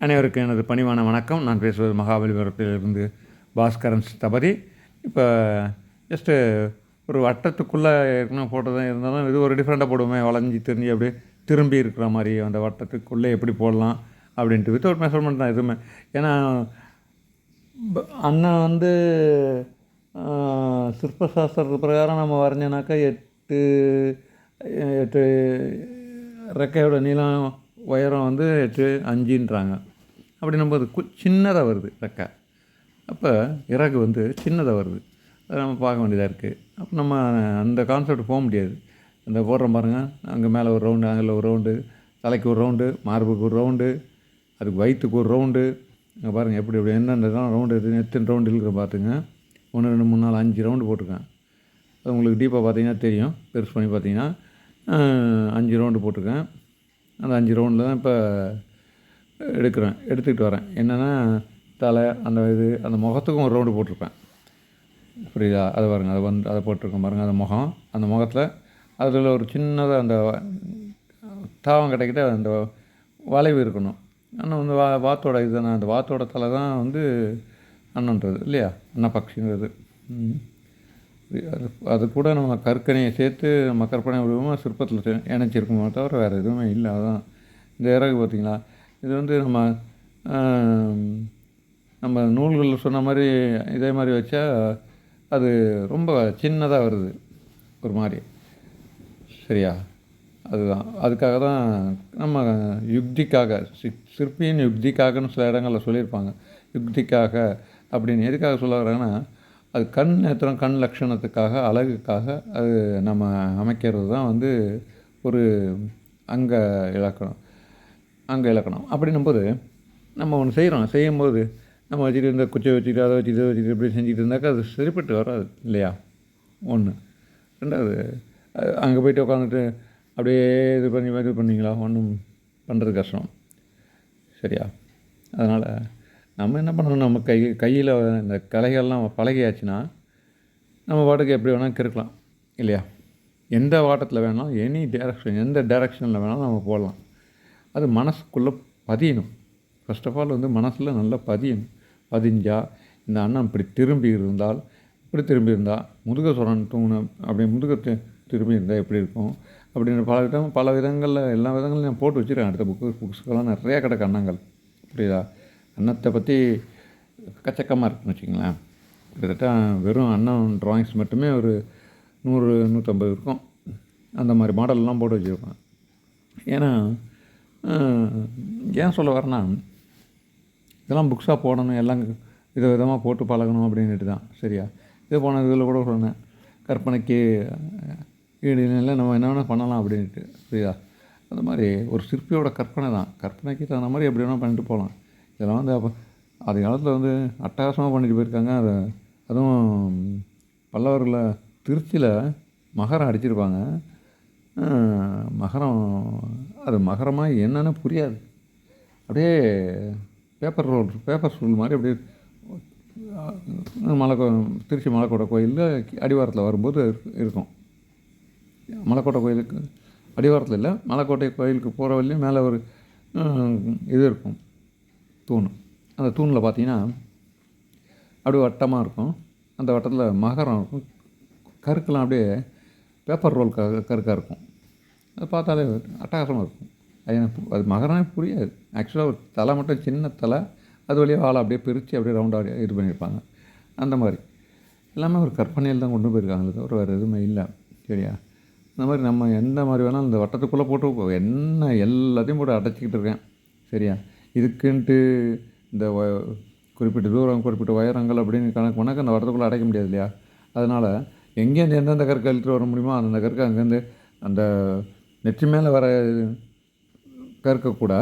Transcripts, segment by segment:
அனைவருக்கும் எனது பணிவான வணக்கம். நான் பேசுவது மகாபலிபுரத்திலிருந்து பாஸ்கரன் ஸ்தபதி. இப்போ ஜஸ்ட்டு ஒரு வட்டத்துக்குள்ளே ஏற்கனவே போட்டது தான் இருந்தாலும் இது ஒரு டிஃப்ரெண்ட்டாக போடுவோமே, வளைஞ்சி திரிஞ்சு அப்படியே திரும்பி இருக்கிற மாதிரி அந்த வட்டத்துக்குள்ளே எப்படி போடலாம் அப்படின்ட்டு வித்தவுட் மெஷர்மெண்ட் தான் எதுவுமே. ஏன்னா அண்ணன் வந்து சிற்பசாஸ்திரத்து பிரகாரம் நம்ம வரைஞ்சோனாக்கா 8 ரெக்கையோட நீளம் உயரம் வந்து 8.5ன்றாங்க. அப்படின்னும்போது சின்னதாக வருது ரெக்கை. அப்போ இறகு வந்து சின்னதாக வருது. அதை நம்ம பார்க்க வேண்டியதாக இருக்குது. அப்போ நம்ம அந்த கான்செப்ட் போக முடியாது. இந்த போடுறோம் பாருங்கள், அங்கே மேலே ஒரு ரவுண்டு, அங்கே ஒரு ரவுண்டு, தலைக்கு ஒரு ரவுண்டு, மார்புக்கு ஒரு ரவுண்டு, அதுக்கு வயிற்றுக்கு ஒரு ரவுண்டு. அங்கே பாருங்கள் எப்படி எப்படி என்னென்ன ரவுண்டு இருக்குது, எத்தனை ரவுண்டு இருக்கிற பார்த்துங்க. 1 2 3 4 5 ரவுண்டு போட்டிருக்கேன். அது உங்களுக்கு டீப்பாக பார்த்தீங்கன்னா தெரியும். பெருசு பண்ணி பார்த்தீங்கன்னா 5 ரவுண்டு போட்டிருக்கேன். அந்த 5 ரவுண்டில் தான் இப்போ எடுத்துக்கிட்டு வரேன். என்னென்னா தலை, அந்த முகத்துக்கும் ஒரு ரவுண்டு போட்டிருப்பேன். புரியுதா? அது பாருங்கள், அதை போட்டிருக்கேன் பாருங்கள். அந்த முகத்தில் அதில் ஒரு சின்னதாக அந்த தாவம் கிடைக்கிட்ட அந்த வளைவு இருக்கணும். அண்ணன் வந்து வாத்தோட இதுதானே, அந்த வாத்தோட தலை தான் வந்து அண்ணன்றது இல்லையா, அன்னப்பக்ஷிங்கிறது. அது கூட நம்ம கற்கனையை சேர்த்து நம்ம கற்பனை உருவமாக சிற்பத்தில் இணைச்சிருக்கோமே தவிர வேறு எதுவுமே இல்லை. அதுதான் இந்த இறகு பார்த்திங்களா. இது வந்து நம்ம நூல்களில் சொன்ன மாதிரி இதே மாதிரி வச்சா அது ரொம்ப சின்னதாக வருது ஒரு மாதிரி. சரியா? அதுக்காக தான் நம்ம யுக்திக்காக, சிற்பியின் யுக்திக்காகன்னு சில இடங்களில் சொல்லியிருப்பாங்க. யுக்திக்காக அப்படின்னு எதுக்காக சொல்ல வர்றாங்கன்னா, அது கண் நேத்திரம், கண் லட்சணத்துக்காக, அழகுக்காக அது நம்ம அமைக்கிறது தான் வந்து ஒரு அங்க இலக்கணம். அப்படின்னும்போது நம்ம ஒன்று செய்யும்போது நம்ம வச்சுட்டு இந்த குச்சை வச்சுட்டு அதை வச்சுட்டு இதை வச்சுட்டு இப்படி செஞ்சுட்டு இருந்தாக்கா அது சரிப்பட்டு வராது இல்லையா? ஒன்று. ரெண்டாவது, அங்கே போய்ட்டு உட்காந்துட்டு அப்படியே இது பண்ணிங்களா, ஒன்றும் பண்ணுறது கஷ்டம். சரியா? அதனால் நம்ம என்ன பண்ணணும், நம்ம கையில் இந்த கலைகள்லாம் பழகியாச்சுன்னா நம்ம பாட்டுக்கு எப்படி வேணால் கிறுக்கலாம் இல்லையா? எந்த வாட்டத்தில் வேணாலும், எந்த டைரக்ஷனில் வேணாலும் நம்ம போடலாம். அது மனசுக்குள்ளே பதியணும். ஃபர்ஸ்ட் ஆஃப் ஆல் வந்து மனசில் நல்லா பதிஞ்சால் இந்த அண்ணன் இப்படி திரும்பி இருந்தால், முதுக சொரன் தூங்கணும், அப்படி திரும்பி இருந்தால் எப்படி இருக்கும் அப்படின்னு பல விதங்களில் எல்லா விதங்களையும் நான் போட்டு வச்சுருக்கேன். அடுத்த புக்ஸ்க்கெல்லாம் நிறையா கிடக்கு அண்ணங்கள். புரியுதா? அன்னத்தை பற்றி கச்சக்கமாக இருக்குன்னு வச்சுங்களேன். கிட்டத்தட்ட வெறும் அண்ணன் ட்ராயிங்ஸ் மட்டுமே ஒரு 100 150 இருக்கும். அந்த மாதிரி மாடல்லாம் போட்டு வச்சுருப்பேன். ஏன்னா ஏன் சொல்ல வரேன்னா, இதெல்லாம் புக்ஸாக போடணும், எல்லாம் விதமாக போட்டு பழகணும் அப்படின்ட்டு தான். சரியா? இது போன இதில் கூட சொன்னேன், கற்பனைக்கு ஈடுநிலை நம்ம என்ன வேணால் பண்ணலாம் அப்படின்ட்டு. புரியுதா? அந்த மாதிரி ஒரு சிற்பியோட கற்பனை தான். கற்பனைக்கு தகுந்த மாதிரி எப்படி வேணால் பண்ணிட்டு போகலாம். இதெல்லாம் வந்து அப்போ அது காலத்தில் வந்து அட்டகாசமாக பண்ணிட்டு போயிருக்காங்க. அதுவும் பல்லவர்களில் திருச்சியில் மகரம் அடிச்சிருப்பாங்க. மகரமாக என்னென்னு புரியாது. அப்படியே பேப்பர் ஸ்டூல் மாதிரி அப்படியே திருச்சி மலைக்கோட்டை கோயிலில் அடிவாரத்தில் வரும்போது இருக்கும். மலைக்கோட்டை கோயிலுக்கு அடிவாரத்தில் இல்லை, மலைக்கோட்டை கோயிலுக்கு போகிற வழியும் மேலே ஒரு இது இருக்கும், தூண். அந்த தூணில் பார்த்தீங்கன்னா அப்படியே வட்டமாக இருக்கும். அந்த வட்டத்தில் மகரம் இருக்கும். கருக்கெல்லாம் அப்படியே பேப்பர் ரோல் கருக்காக இருக்கும். அதை பார்த்தாலே அட்டகாசமாக இருக்கும். அது மகரமே புரியாது. ஆக்சுவலாக ஒரு தலை மட்டும், சின்ன தலை, அது வழியாக வாழை அப்படியே பிரித்து அப்படியே ரவுண்டாக இது பண்ணியிருப்பாங்க. அந்த மாதிரி எல்லாமே ஒரு கற்பனையில் தான் கொண்டு போயிருக்காங்களே தவிர வேறு எதுவுமே இல்லை. சரியா? இந்த மாதிரி நம்ம எந்த மாதிரி வேணாலும் இந்த வட்டத்துக்குள்ளே போட்டு என்ன எல்லாத்தையும் போட்டு அடைச்சிக்கிட்டு இருக்கேன். சரியா? இதுக்குன்ட்டு இந்த குறிப்பிட்ட தூரம், குறிப்பிட்ட உயரங்கள் அப்படின்னு கணக்கு பண்ணாக்க அந்த வட்டத்துக்குள்ளே அடைக்க முடியாது இல்லையா? அதனால் எங்கேருந்து எந்தெந்த கற்கை இழுத்துட்டு வர முடியுமோ அந்தந்த கற்கை அங்கேருந்து அந்த நெற்றி மேலே வர கற்கக்கூட,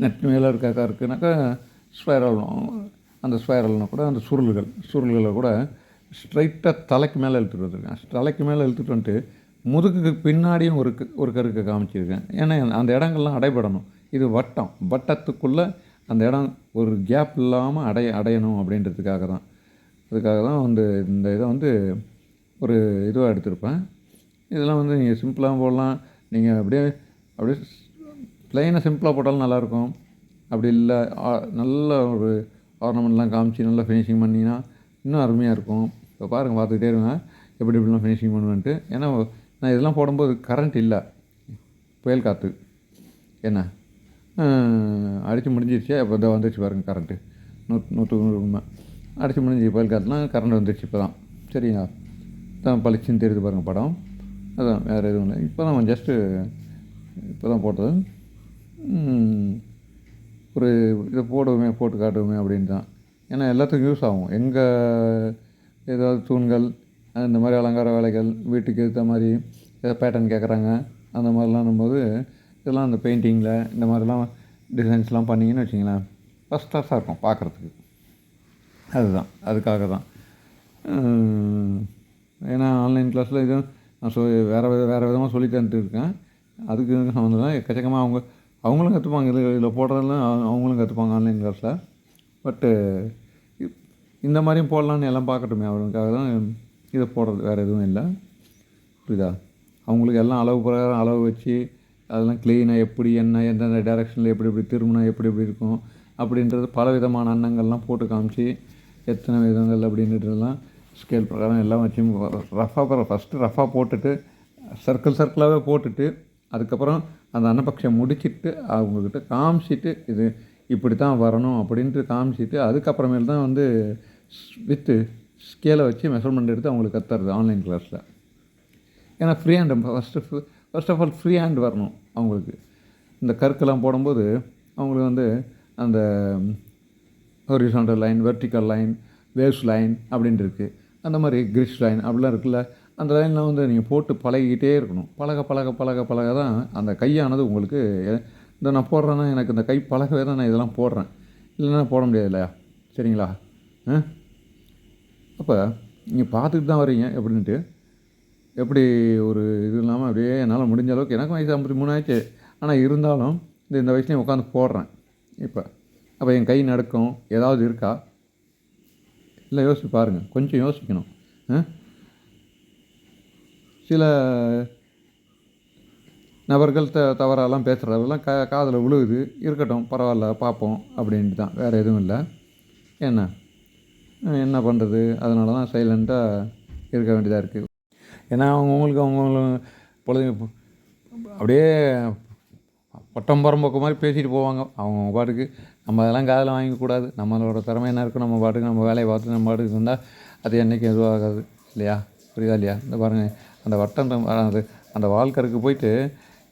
நெற்றி மேலே இருக்க கற்குனாக்கா ஸ்பைரல், அந்த ஸ்பைரல்னால் கூட அந்த சுருள்களை கூட ஸ்ட்ரைட்டாக தலைக்கு மேலே இழுத்துட்டு வந்துருக்கேன். தலைக்கு மேலே இழுத்துட்டு வந்துட்டு முதுகுக்கு பின்னாடியும் ஒரு கருக்கை காமிச்சிருக்கேன். ஏன்னா அந்த இடங்கள்லாம் அடைபடணும். இது வட்டத்துக்குள்ளே அந்த இடம் ஒரு கேப் இல்லாமல் அடையணும் அப்படின்றதுக்காக தான். அதுக்காக தான் வந்து இந்த இதை வந்து ஒரு இதுவாக எடுத்திருப்பேன். இதெல்லாம் வந்து நீங்கள் சிம்பிளாக போடலாம். நீங்கள் அப்படியே ப்ளைனாக சிம்பிளாக போட்டாலும் நல்லாயிருக்கும். அப்படி இல்லை நல்ல ஒரு ஆர்னமெண்ட்லாம் காமிச்சு நல்லா ஃபினிஷிங் பண்ணிங்கன்னா இன்னும் அருமையாக இருக்கும். இப்போ பாருங்கள், பார்த்துக்கிட்டே இருங்க எப்படி எப்படிலாம் ஃபினிஷிங் பண்ணுவேன்ட்டு. ஏன்னா நான் இதெல்லாம் போடும்போது கரண்ட் இல்லை, புயல் காற்று என்ன அடித்து முடிஞ்சிருச்சு. அப்போ தான் வந்துருச்சு பாருங்கள் கரண்ட்டு. 100 உண்மை அடித்து முடிஞ்சு புயல் காற்றுலாம் கரண்ட் வந்துருச்சு இப்போ தான். சரிங்களா, தான் பளிச்சுன்னு தெரியுது பாருங்கள் படம். அதான் வேறு எதுவும் இல்லை. இப்போ தான் ஜஸ்ட்டு இப்போ தான் போட்டது. ஒரு இதை போட்டு காட்டுவோமே அப்படின்னு தான். ஏன்னா எல்லாத்துக்கும் யூஸ் ஆகும். எங்கே ஏதாவது தூண்கள் இந்த மாதிரி அலங்கார வேலைகள் வீட்டுக்கு ஏற்ற மாதிரி ஏதாவது பேட்டர்ன் கேட்குறாங்க, அந்த மாதிரிலாம் போது இதெல்லாம் அந்த பெயிண்டிங்கில் இந்த மாதிரிலாம் டிசைன்ஸ்லாம் பண்ணிங்கன்னு வச்சிங்களேன், ஃபஸ்ட் கிளாஸாக இருக்கும் பார்க்குறதுக்கு. அதுதான், அதுக்காக தான். ஏன்னா ஆன்லைன் கிளாஸில் இதுவும் நான் வேறு விதமாக சொல்லி தந்துட்டு இருக்கேன். அதுக்கு சம்மந்தம் தான் எக்கச்சக்கமாக அவங்களும் கற்றுப்பாங்க. இதில் போடுறதெல்லாம் அவங்களும் கற்றுப்பாங்க ஆன்லைன் கிளாஸில். பட்டு இந்த மாதிரியும் போடலான்னு எல்லாம் பார்க்கட்டுமே, அவங்களுக்காக தான் இதை போடுறது, வேறு எதுவும் இல்லை. புரியுதா? அவங்களுக்கு எல்லாம் அளவு பிரகாரம் அளவு வச்சு அதெல்லாம் க்ளீனாக எப்படி என்ன எந்தெந்த டைரெக்ஷனில் எப்படி எப்படி திரும்பினா எப்படி எப்படி இருக்கும் அப்படின்றது பல விதமான அன்னங்கள்லாம் போட்டு காமிச்சு எத்தனை விதங்கள் அப்படின்றதெல்லாம் ஸ்கேல் பிரகாரம் எல்லாம் வச்சு ஃபஸ்ட்டு ரஃபாக போட்டுட்டு சர்க்கிளாகவே போட்டுட்டு அதுக்கப்புறம் அந்த அன்னபக்ஷம் முடிச்சுட்டு அவங்கக்கிட்ட காமிச்சிட்டு இது இப்படி தான் வரணும் அப்படின்ட்டு காமிச்சிட்டு அதுக்கப்புறமேல் தான் வித்து ஸ்கேலை வச்சு மெஷர்மெண்ட் எடுத்து அவங்களுக்கு கற்றுறது ஆன்லைன் கிளாஸில். ஏன்னா free hand first of all free hand வரணும் அவங்களுக்கு. இந்த கற்கெல்லாம் போடும்போது அவங்களுக்கு அந்த horizontal line, vertical line, waves line அப்படின்ட்டு இருக்குது. அந்த மாதிரி கிரிஷ் லைன் அப்படிலாம் இருக்குல்ல, அந்த லைன்லாம் நீங்கள் போட்டு பழகிக்கிட்டே இருக்கணும். பழக தான் அந்த கையானது உங்களுக்கு இந்த நான் போடுறேன்னா எனக்கு இந்த கை பழகவே தான் நான் இதெல்லாம் போடுறேன், இல்லைன்னா போட முடியாது இல்லையா? சரிங்களா? அப்போ நீங்கள் பார்த்துட்டு தான் வரீங்க எப்படின்ட்டு. எப்படி ஒரு இது இல்லாமல் அப்படியே என்னால் முடிஞ்ச அளவுக்கு, எனக்கும் வயசு 53 ஆச்சு, ஆனால் இருந்தாலும் இந்த வயசுலேயும் உட்காந்து போடுறேன். அப்போ என் கை நடுக்கம் ஏதாவது இருக்கா? இல்லை, யோசிச்சு பாருங்கள், கொஞ்சம் யோசிக்கணும். சில நபர்கள் தவறாலாம் பேசுகிறதெல்லாம் காதில் விழுகுது, இருக்கட்டும், பரவாயில்ல, பார்ப்போம் அப்படின்ட்டு தான், வேறு எதுவும் இல்லை. என்ன பண்ணுறது? அதனால தான் சைலண்ட்டாக இருக்க வேண்டியதாக இருக்குது. ஏன்னா அவங்களும் பொழுது அப்படியே பட்டம் பரம்போக்கு மாதிரி பேசிட்டு போவாங்க அவங்க பாட்டுக்கு. நம்ம அதெல்லாம் காதில் வாங்கிக்கூடாது. நம்மளோட திறமை என்ன இருக்கும், நம்ம பாட்டுக்கு நம்ம வேலையை பார்த்து நம்ம பாட்டுக்கு இருந்தால் அது என்றைக்கும் எதுவாகாது இல்லையா? புரியுதா இல்லையா? இந்த பாருங்கள், அந்த வட்டம் அந்த வாழ்க்கருக்கு போயிட்டு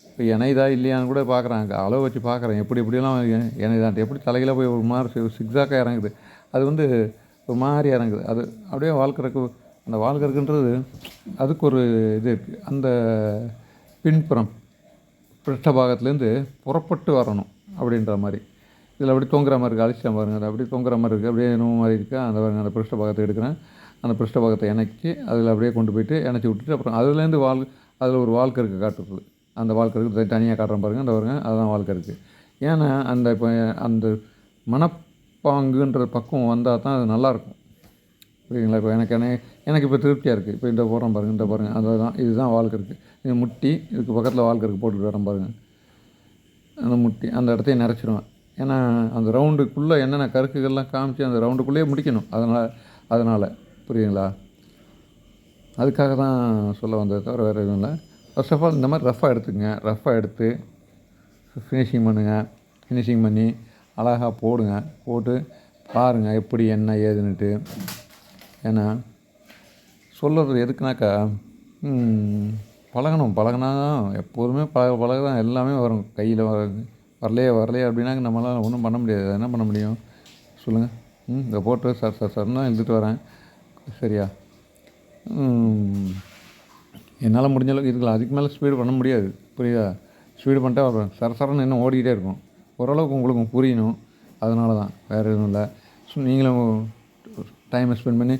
இப்போ இணைதா இல்லையான்னு கூட பார்க்குறாங்க, அளவு வச்சு பார்க்குறேன். எப்படிலாம் இணைதான் எப்படி தலையில் போய் ஒரு மாதிரி சிக்ஸாக்காக இறங்குது. அது ஒரு மாதிரி இறங்குது. அது அப்படியே வாழ்க்கருக்கு, அந்த வாழ்க்கருக்குன்றது அதுக்கு ஒரு இது இருக்குது. அந்த பின்புறம் பிருஷ்டபாகத்துலேருந்து புறப்பட்டு வரணும் அப்படின்ற மாதிரி. இதில் அப்படி தொங்குற மாதிரி இருக்குது, அழிச்சிட்டேன் பாருங்கள். அது அப்படி தொங்குற மாதிரி இருக்குது, அப்படியே என்னமோ மாதிரி இருக்குது. அந்த பிருஷ்டபாகத்தை எடுக்கிறேன், அந்த பிருஷ்டபாகத்தை இணைச்சி அதில் அப்படியே கொண்டு போய்ட்டு இணைச்சி விட்டுட்டு அப்புறம் அதுலேருந்து அதில் ஒரு வாழ்க்கருக்கு காட்டுறது. அந்த வாழ்க்கருக்கு தனியாக காட்டுறேன் பாருங்கள், அந்த பாருங்கள், அதுதான் வாழ்க்கருக்கு. ஏன்னா இப்போ அந்த மனப்பாங்குன்ற பக்குவம் வந்தால் தான் அது நல்லாயிருக்கும். புரியுதுங்களா? இப்போ எனக்கு இப்போ திருப்தியாக இருக்குது. இப்போ இந்த போடுறேன் பாருங்கள், இந்த பாருங்கள், அதுதான், இதுதான் வாழ்க்கருக்கு. இது முட்டி, இதுக்கு பக்கத்தில் வாழ்க்கருக்கு போட்டுட்டு வரேன் பாருங்கள். அந்த முட்டி அந்த இடத்தையும் நிறச்சிடுவேன். ஏன்னா அந்த ரவுண்டுக்குள்ளே என்னென்ன கருக்குகள்லாம் காமிச்சு அந்த ரவுண்டுக்குள்ளேயே முடிக்கணும். அதனால் புரியுதுங்களா? அதுக்காக தான் சொல்ல வந்தது, தவிர வேறு எதுவும் இல்லை. ஃபர்ஸ்ட் ஆஃப் ஆல் இந்த மாதிரி ரஃப்பாக எடுத்துக்கங்க. ரஃப்பாக எடுத்து ஃபினிஷிங் பண்ணுங்கள். ஃபினிஷிங் பண்ணி அழகாக போடுங்க. போட்டு பாருங்கள் எப்படி என்ன ஏதுன்னுட்டு. ஏன்னா சொல்கிறது எதுக்குனாக்கா, பழகினா எப்போதுமே பழக தான் எல்லாமே வரும். கையில் வரலையே அப்படின்னாக்க நம்மளால் ஒன்றும் பண்ண முடியாது. என்ன பண்ண முடியும் சொல்லுங்கள்? இதை போட்டு சர்னா எழுதிட்டு வரேன். சரியா? என்னால் முடிஞ்ச அளவுக்கு இதுக்கு அதுக்கு மேலே ஸ்பீடு பண்ண முடியாது. புரியுதா? ஸ்பீடு பண்ணிட்டா சரசரன்னு இன்னும் ஓடிக்கிட்டே இருக்கும். ஓரளவுக்கு உங்களுக்கும் புரியணும். அதனால தான், வேறு எதுவும் இல்லை. நீங்களும் டைமை ஸ்பெண்ட் பண்ணி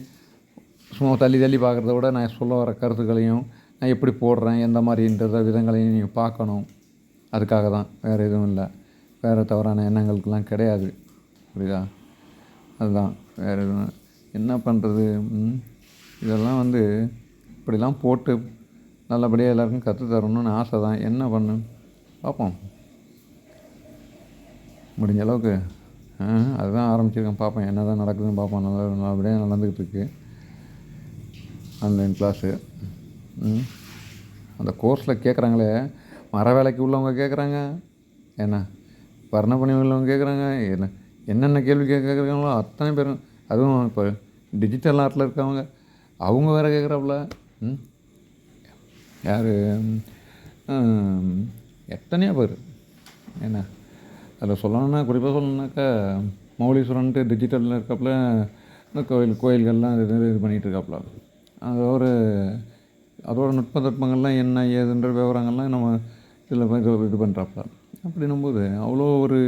சும்மா தள்ளி பார்க்குறத விட நான் சொல்ல வர கருத்துக்களையும் நான் எப்படி போடுறேன் எந்த மாதிரின்றத விதங்களையும் நீங்கள் பார்க்கணும். அதுக்காக தான், வேறு எதுவும் இல்லை. வேறு தவறான எண்ணங்களுக்கெல்லாம் கிடையாது. புரியுதா? அதுதான், வேறு எதுவும் என்ன பண்ணுறது. இதெல்லாம் இப்படிலாம் போட்டு நல்லபடியாக எல்லாருக்கும் கற்றுத்தரணும்னு ஆசை தான். என்ன பண்ணு பார்ப்போம். முடிஞ்ச அளவுக்கு அதுதான் ஆரம்பிச்சிருக்கேன். பார்ப்பேன் என்ன தான் நடக்குதுன்னு பார்ப்போம். நல்லபடியாக நடந்துக்கிட்டு இருக்கு ஆன்லைன் கிளாஸு. அந்த கோர்ஸில் கேட்குறாங்களே, மர வேலைக்கு உள்ளவங்க கேட்குறாங்க, என்ன வர்ண பணி உள்ளவங்க கேட்குறாங்க, என்னென்ன கேள்வி கேட்குறாங்களோ அத்தனை பேரும். அதுவும் இப்போ டிஜிட்டல் ஆர்ட்டில் இருக்கவங்க அவங்க வேறு கேட்குறாப்புல. யார் எத்தனையோ பேர். என்ன அதில் சொல்லணுன்னா குறிப்பாக சொல்லணுன்னாக்கா, மௌலீஸ்வரன்ட்டு டிஜிட்டலில் இருக்காப்புல இந்த கோயில்கள்லாம் இது பண்ணிகிட்டு இருக்காப்புல. அதோட நுட்பங்கள்லாம் என்ன ஏதுன்ற விவரங்கள்லாம் நம்ம இதில் இது பண்ணுறாப்புல. அப்படின்னும்போது அவ்வளோ ஒரு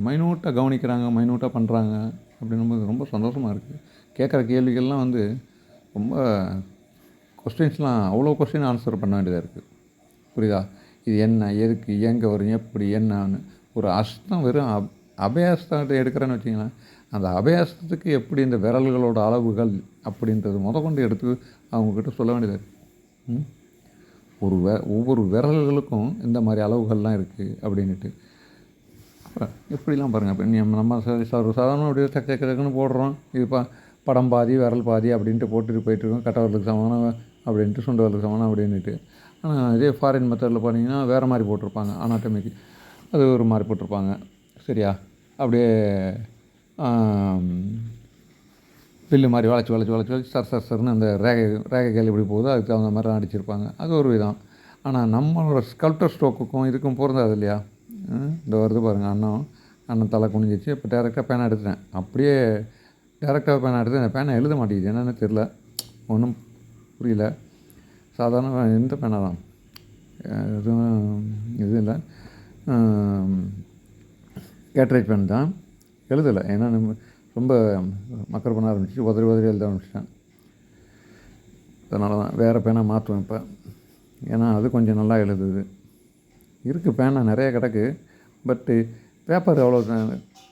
மைனூட்டாக கவனிக்கிறாங்க, மைனூட்டாக பண்ணுறாங்க. அப்படின்னும்போது ரொம்ப சந்தோஷமாக இருக்குது. கேட்குற கேள்விகள்லாம் ரொம்ப கொஸ்டின்ஸ்லாம் அவ்வளோ கொஸ்டின் ஆன்சர் பண்ண வேண்டியதாக இருக்குது. புரியுதா? இது என்ன, எதுக்கு, எங்கே வரும், எப்படி, என்னன்னு ஒரு அஸ்தம் வெறும் அபயாஸ்தத்தை எடுக்கிறேன்னு வச்சிங்களேன். அந்த அபயாஸ்தத்துக்கு எப்படி இந்த விரல்களோட அளவுகள் அப்படின்றது கொண்டு எடுத்து அவங்கக்கிட்ட சொல்ல வேண்டியதாக இருக்குது. ஒவ்வொரு விரல்களுக்கும் இந்த மாதிரி அளவுகள்லாம் இருக்குது அப்படின்ட்டு. எப்படிலாம் பாருங்கள். இப்போ நம்ம சாதாரண அப்படியே சக்கன்னு போடுறோம். இது படம் பாதி விரல் பாதி அப்படின்ட்டு போட்டுட்டு போயிட்டுருக்கோம். கட்ட விரலுக்கு சமானம் அப்படின்ட்டு சுண்டு விரலுக்கு சமானம் அப்படின்ட்டு. ஆனால் இதே ஃபாரின் மெத்தடில் பார்த்தீங்கன்னா வேறு மாதிரி போட்டிருப்பாங்க. அனாட்டமிக்கு அது ஒரு மாதிரி போட்டிருப்பாங்க. சரியா? அப்படியே பில்லு மாதிரி வளைச்சி சர்னு அந்த ரேகைகள் எப்படி போகுதோ அதுக்கு தகுந்த மாதிரி தான் அடிச்சிருப்பாங்க. அது ஒரு விதம். ஆனால் நம்மளோட ஸ்கல்ப்டர் ஸ்ட்ரோக்குக்கும் இதுக்கும் பொருந்தாது இல்லையா? இந்த வருது பாருங்கள். அண்ணன் தலை குனிஞ்சிச்சு. இப்போ டேரெக்டாக பேனா எடுத்துட்டேன். அப்படியே டேரெக்டாக பேனா எடுத்து அந்த பேனை எழுத மாட்டேங்குது. என்னென்னு தெரில, ஒன்றும் புரியல. சாதாரண இந்த பேனா தான், எதுவும் இது இல்லை, கேட்ரேஜ் பேன் தான். எழுதலை. ஏன்னா ரொம்ப மக்கர் பண்ண ஆரம்பிச்சு உதறி எழுத ஆரம்பிச்சிட்டேன். அதனால தான் வேறு பேனா மாற்றுவேன் இப்போ. ஏன்னா அது கொஞ்சம் நல்லா எழுதுது. இருக்குது பேனா நிறைய கிடக்கு. பட்டு பேப்பர் அவ்வளோ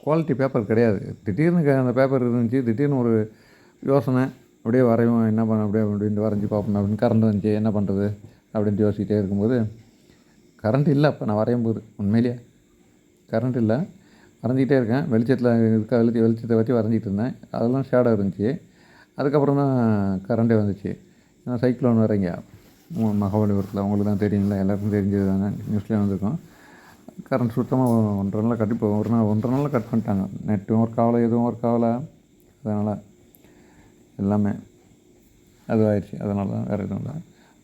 குவாலிட்டி பேப்பர் கிடையாது. திடீர்னு அந்த பேப்பர் இருந்துச்சு, திடீர்னு ஒரு யோசனை, அப்படியே வரையும் என்ன பண்ண அப்படின்ட்டு வரைஞ்சி பார்ப்போம் அப்படின்னு. கரண்ட் வந்துச்சு, என்ன பண்ணுறது அப்படின்ட்டு யோசிக்கிட்டே இருக்கும்போது கரண்ட் இல்லை. அப்போ நான் வரையும் போது உண்மையிலேயே கரண்ட் இல்லை. வரைஞ்சிக்கிட்டே இருக்கேன். வெளிச்சத்தை வச்சு வரைஞ்சிட்டு இருந்தேன். அதெல்லாம் ஷேடாக இருந்துச்சு. அதுக்கப்புறம் தான் கரண்டே வந்துச்சு. நான் சைக்ளோன் வரைங்க மகாபலிபுரத்தில், உங்களுக்கு தான் தெரியுங்களா, எல்லாருக்கும் தெரிஞ்சது தானே, நியூஸ்லேயே வந்திருக்கோம். கரண்ட் சுத்தமாக 1.5 நாளில் கட்டி ஒரு நாள் 1.5 நாளில் கட் பண்ணிட்டாங்க. நெட்டும் ஒர்க் ஆகலை, எதுவும் ஒர்க் ஆகலை. அதனால் எல்லாமே அதுவாகிடுச்சு. அதனால தான் வேறு எதுவும் இல்லை.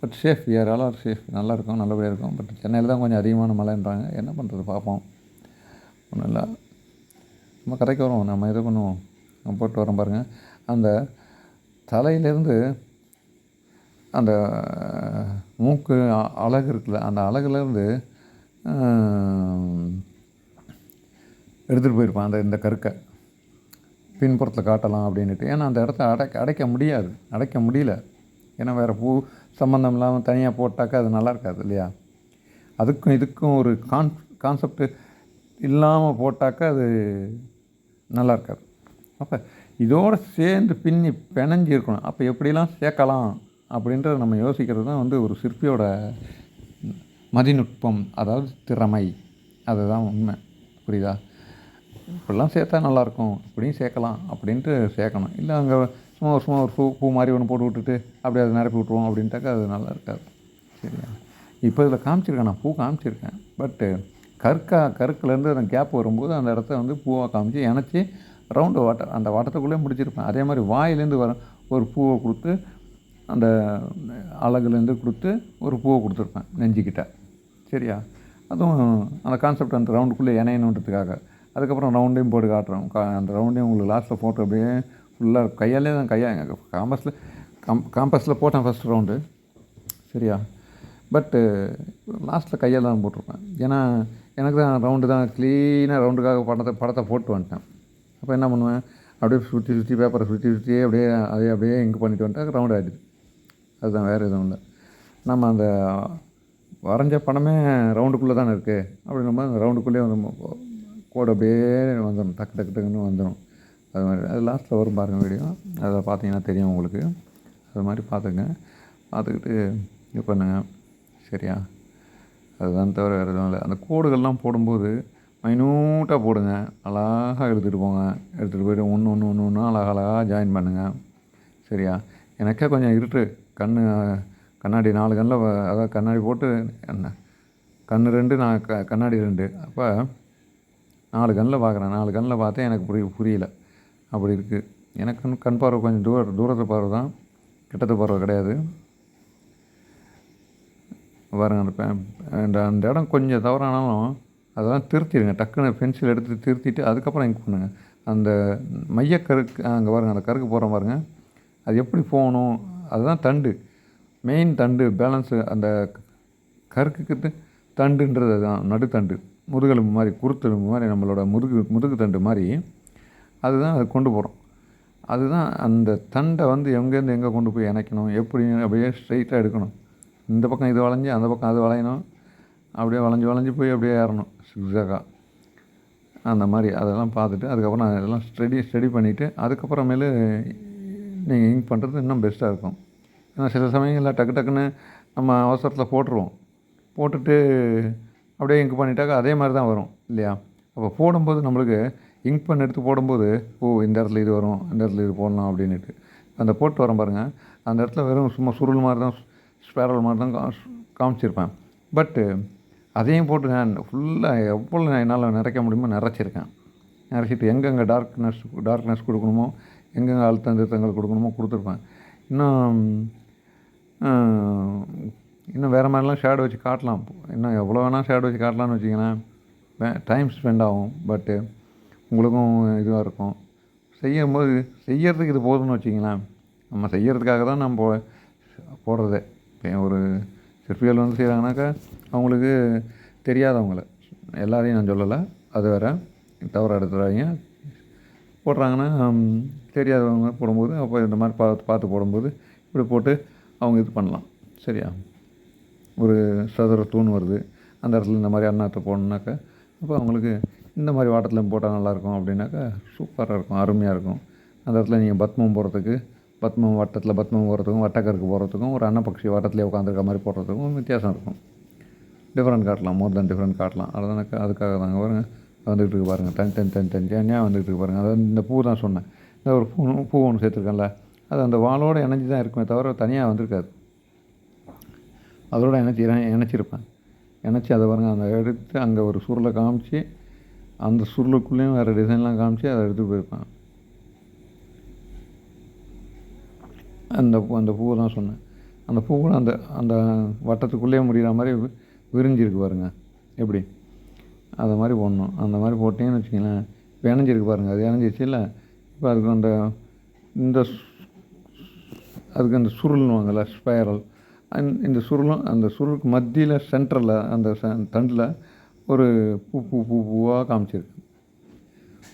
But safe, all R safe. நல்லாயிருக்கும், நல்லபடியாக இருக்கும். பட் சென்னையில் தான் கொஞ்சம் அதிகமான மழைன்றாங்க. என்ன பண்ணுறது பார்ப்போம். ஒன்றும் இல்லை, நம்ம கரைக்கு வரோம், நம்ம இது பண்ணுவோம். நம்ம போட்டு வரோம் பாருங்கள். அந்த தலையிலேருந்து அந்த மூக்கு அழகு இருக்குல்ல, அந்த அழகுலேருந்து எடுத்துகிட்டு போயிருப்பான் இந்த கருக்கை பின்புறத்தில் காட்டலாம் அப்படின்ட்டு. ஏன்னா அந்த இடத்த அடைக்க முடியல. ஏன்னா வேறு பூ சம்மந்தம் இல்லாமல் தனியாக போட்டாக்கா அது நல்லா இருக்காது இல்லையா? அதுக்கும் இதுக்கும் ஒரு கான்செப்ட் இல்லாமல் போட்டாக்கா அது நல்லா இருக்காது. அப்போ இதோடு சேர்ந்து பின்னி பிணைஞ்சி இருக்கணும். அப்போ எப்படிலாம் சேர்க்கலாம் அப்படின்றத நம்ம யோசிக்கிறது தான் ஒரு சிற்பியோட மதிநுட்பம், அதாவது திறமை. அதுதான் உண்மை. புரியுதா? இப்படிலாம் சேர்த்தா நல்லாயிருக்கும், இப்படியும் சேர்க்கலாம் அப்படின்ட்டு சேர்க்கணும். இல்லை அங்கே சும்மா ஒரு பூ மாதிரி ஒன்று போட்டு விட்டுட்டு அப்படியே அதை நிரப்பி விட்ருவோம் அப்படின்ட்டாக்கா அது நல்லா இருக்காது. சரியா? இப்போ இதில் காமிச்சிருக்கேன், நான் பூ காமிச்சிருக்கேன். பட்டு கருக்குலேருந்து அந்த கேப் வரும்போது அந்த இடத்த பூவாக காமிச்சு இணைச்சி ரவுண்டு அந்த வட்டத்துக்குள்ளே முடிச்சிருப்பேன். அதே மாதிரி வாயிலேருந்து ஒரு பூவை கொடுத்து, அந்த அழகுலேருந்து கொடுத்து ஒரு பூவை கொடுத்துருப்பேன் நெஞ்சிக்கிட்ட. சரியா? அதுவும் அந்த கான்செப்ட் அந்த ரவுண்டுக்குள்ளே இணையணுன்றதுக்காக. அதுக்கப்புறம் ரவுண்டையும் போட்டு காட்டுறோம். அந்த ரவுண்டையும் உங்களுக்கு லாஸ்ட்டில் ஃபோட்டோ அப்படியே ஃபுல்லாக கையாலே தான் காம்பஸில் போட்டேன் ஃபஸ்ட்டு ரவுண்டு. சரியா? பட்டு லாஸ்ட்டில் கையால் தான் போட்டிருப்பேன். ஏன்னா எனக்கு தான் ரவுண்டு தான் க்ளீனாக ரவுண்டுக்காக படத்தை போட்டு வந்துட்டேன். அப்போ என்ன பண்ணுவேன், அப்படியே சுற்றி பேப்பரை சுற்றியே அப்படியே இங்கு பண்ணிட்டு வந்துட்டேன், ரவுண்டு ஆகிடுது. அதுதான், வேறு எதுவும் இல்லை. நம்ம அந்த வரைஞ்ச படமே ரவுண்டுக்குள்ளே தானே இருக்குது. அப்படின்னும் அந்த ரவுண்டுக்குள்ளேயே கோடு அப்படியே வந்துடும், டக்குன்னு வந்துடும். அது மாதிரி அது லாஸ்ட்டில் வரும் பாருங்கள் வீடியோ, அதை பார்த்தீங்கன்னா தெரியும் உங்களுக்கு. அது மாதிரி பார்த்துக்கிட்டு இது பண்ணுங்கள். சரியா? அதுதான் தவிர வேறு எதுவும் இல்லை. அந்த கோடுகள்லாம் போடும்போது மைனூட்டாக போடுங்க. அழகாக எடுத்துகிட்டு போங்க. எடுத்துகிட்டு போய்ட்டு ஒன்று ஒன்று ஒன்று ஒன்றா அழகாக ஜாயின் பண்ணுங்கள். சரியா? எனக்கே கொஞ்சம் இருட்டு கண்ணாடி 4 கண்ணில் அதாவது கண்ணாடி போட்டு என்ன கண் 2 நான் கண்ணாடி 2 அப்போ 4 கண்ணில் பார்க்குறேன். 4 கண்ணில் பார்த்தேன் எனக்கு புரியல. அப்படி இருக்குது. எனக்கு கண் பார்வை கொஞ்சம் தூரத்து பார்வை தான், கிட்டத்து பார்வை கிடையாது. பாருங்க அந்த இடம் கொஞ்சம் தவறானாலும் அதெல்லாம் திருத்திடுங்க. டக்குன்னு பென்சில் எடுத்து திருத்திட்டு அதுக்கப்புறம் இங்க் பண்ணுங்கள். அந்த மையக்கருக்கு அங்கே பாருங்கள், அந்த கருக்கு போகிற பாருங்கள், அது எப்படி போகணும், அதுதான் தண்டு, மெயின் தண்டு பேலன்ஸு. அந்த கருக்குக்கு தண்டுன்றது தான் நடுத்தண்டு, முதுகெலும்பு மாதிரி, குருத்தெலும்பு மாதிரி, நம்மளோட முதுகு தண்டு மாதிரி. அதுதான் அது கொண்டு போகிறோம். அதுதான் அந்த தண்டை வந்து எங்கேருந்து எங்கே கொண்டு போய் இணைக்கணும், எப்படி அப்படியே ஸ்ட்ரைட்டாக எடுக்கணும். இந்த பக்கம் இது வளைஞ்சி அந்த பக்கம் அது வளையணும். அப்படியே வளைஞ்சி போய் அப்படியே ஏறணும் சிக்ஸாக்காக. அந்த மாதிரி அதெல்லாம் பார்த்துட்டு அதுக்கப்புறம் நான் இதெல்லாம் ஸ்டடி பண்ணிவிட்டு அதுக்கப்புறமேலு நீங்கள் இங்க் பண்ணுறது இன்னும் பெஸ்ட்டாக இருக்கும். ஏன்னா சில சமயங்களில் டக்குன்னு நம்ம அவசரத்தில் போட்டுட்டு அப்படியே இங்க் பண்ணிட்டாக்கா அதே மாதிரி தான் வரும் இல்லையா? அப்போ போடும்போது நம்மளுக்கு இங்க் பண்ண எடுத்து போடும்போது இந்த இடத்துல இது வரும், இந்த இடத்துல இது போடலாம் அப்படின்ட்டு அந்த போட்டு வரேன் பாருங்கள். அந்த இடத்துல வெறும் சும்மா சுருள் மாதிரி தான், ஸ்பேரல் மாதிரி தான் காமிச்சிருப்பேன். பட்டு அதையும் போட்டு நான் ஃபுல்லாக எவ்வளோ என்னால் நிறைக்க முடியுமோ நிறைச்சிட்டு எங்கெங்கே டார்க்னஸ் கொடுக்கணுமோ, எங்கெங்கே அழுத்தம் திருத்தங்கள் கொடுக்கணுமோ கொடுத்துருப்பேன். இன்னும் வேறு மாதிரிலாம் ஷேடோ வச்சு காட்டலாம். இன்னும் எவ்வளோ வேணால் ஷேடோ வச்சு காட்டலான்னு வச்சிங்களேன். டைம் ஸ்பெண்ட் ஆகும். பட்டு உங்களுக்கும் இதுவாக இருக்கும். செய்யறதுக்கு இது போதும்னு வச்சிங்களேன். நம்ம செய்யறதுக்காக தான் நம்ம போடுறதே. இப்போ ஒரு சிற்பிகள் வந்து செய்கிறாங்கனாக்கா அவங்களுக்கு தெரியாதவங்கள எல்லாரையும் நான் சொல்லலை, அது வேறு தவறாக எடுத்துறாங்க. போடுறாங்கன்னா தெரியாதவங்க போடும்போது அப்போ இந்த மாதிரி பார்த்து போடும்போது இப்படி போட்டு அவங்க இது பண்ணலாம். சரியா? ஒரு சதுர தூண் வருது, அந்த இடத்துல இந்த மாதிரி அன்னத்தை போடணுன்னாக்கா அப்போ அவங்களுக்கு இந்த மாதிரி வாட்டத்தில் போட்டால் நல்லாயிருக்கும் அப்படின்னாக்கா சூப்பராக இருக்கும், அருமையாக இருக்கும். அந்த இடத்துல நீங்கள் பத்மம் போடுறதுக்கு, வட்டத்தில் பத்மம் போடுறதுக்கும், வட்டக்கருக்கு போடுறதுக்கும், ஒரு அன்னப்பக்ஷி வட்டத்திலே உட்காந்துருக்க மாதிரி போடுறதுக்கும் வித்தியாசம் இருக்கும். டிஃப்ரெண்ட் காட்டலாம், மோர் தென் டிஃப்ரெண்ட் காட்டலாம். அதுக்காக தாங்க பாருங்க வந்துகிட்டு இருக்கு பாருங்கள். தனியாக வந்துகிட்டு இருக்கு பாருங்கள். அதாவது இந்த பூ தான் சொன்னேன். இந்த ஒரு பூ ஒன்று சேர்த்துருக்கேன்ல, அது அந்த வாளோடு இணைஞ்சி தான் இருக்குமே தவிர தனியாக வந்திருக்காது. அதோட இணைச்சிருப்பேன். இணைச்சி அதை பாருங்கள், அந்த எடுத்து அங்கே ஒரு சுருளை காமிச்சு அந்த சுருளுக்குள்ளேயும் வேறு டிசைன்லாம் காமிச்சு அதை எடுத்துகிட்டு போயிருப்பேன். அந்த பூவை தான் சொன்னேன். அந்த பூ கூட அந்த வட்டத்துக்குள்ளேயே முடிகிற மாதிரி விரிஞ்சிருக்கு பாருங்கள். எப்படி அதை மாதிரி போடணும். அந்த மாதிரி போட்டிங்கன்னு வச்சிங்களேன், இப்போ இணைஞ்சிருக்கு பாருங்கள். அது இணைஞ்சிருச்சு இல்லை. இப்போ அதுக்கு அதுக்கு அந்த சுருள்னுவாங்கள்ல, ஸ்பைரல், இந்த சுருளும் அந்த சுருளுக்கு மத்தியில் சென்டரில் அந்த தண்டில் ஒரு பூவாக காமிச்சிருக்கு.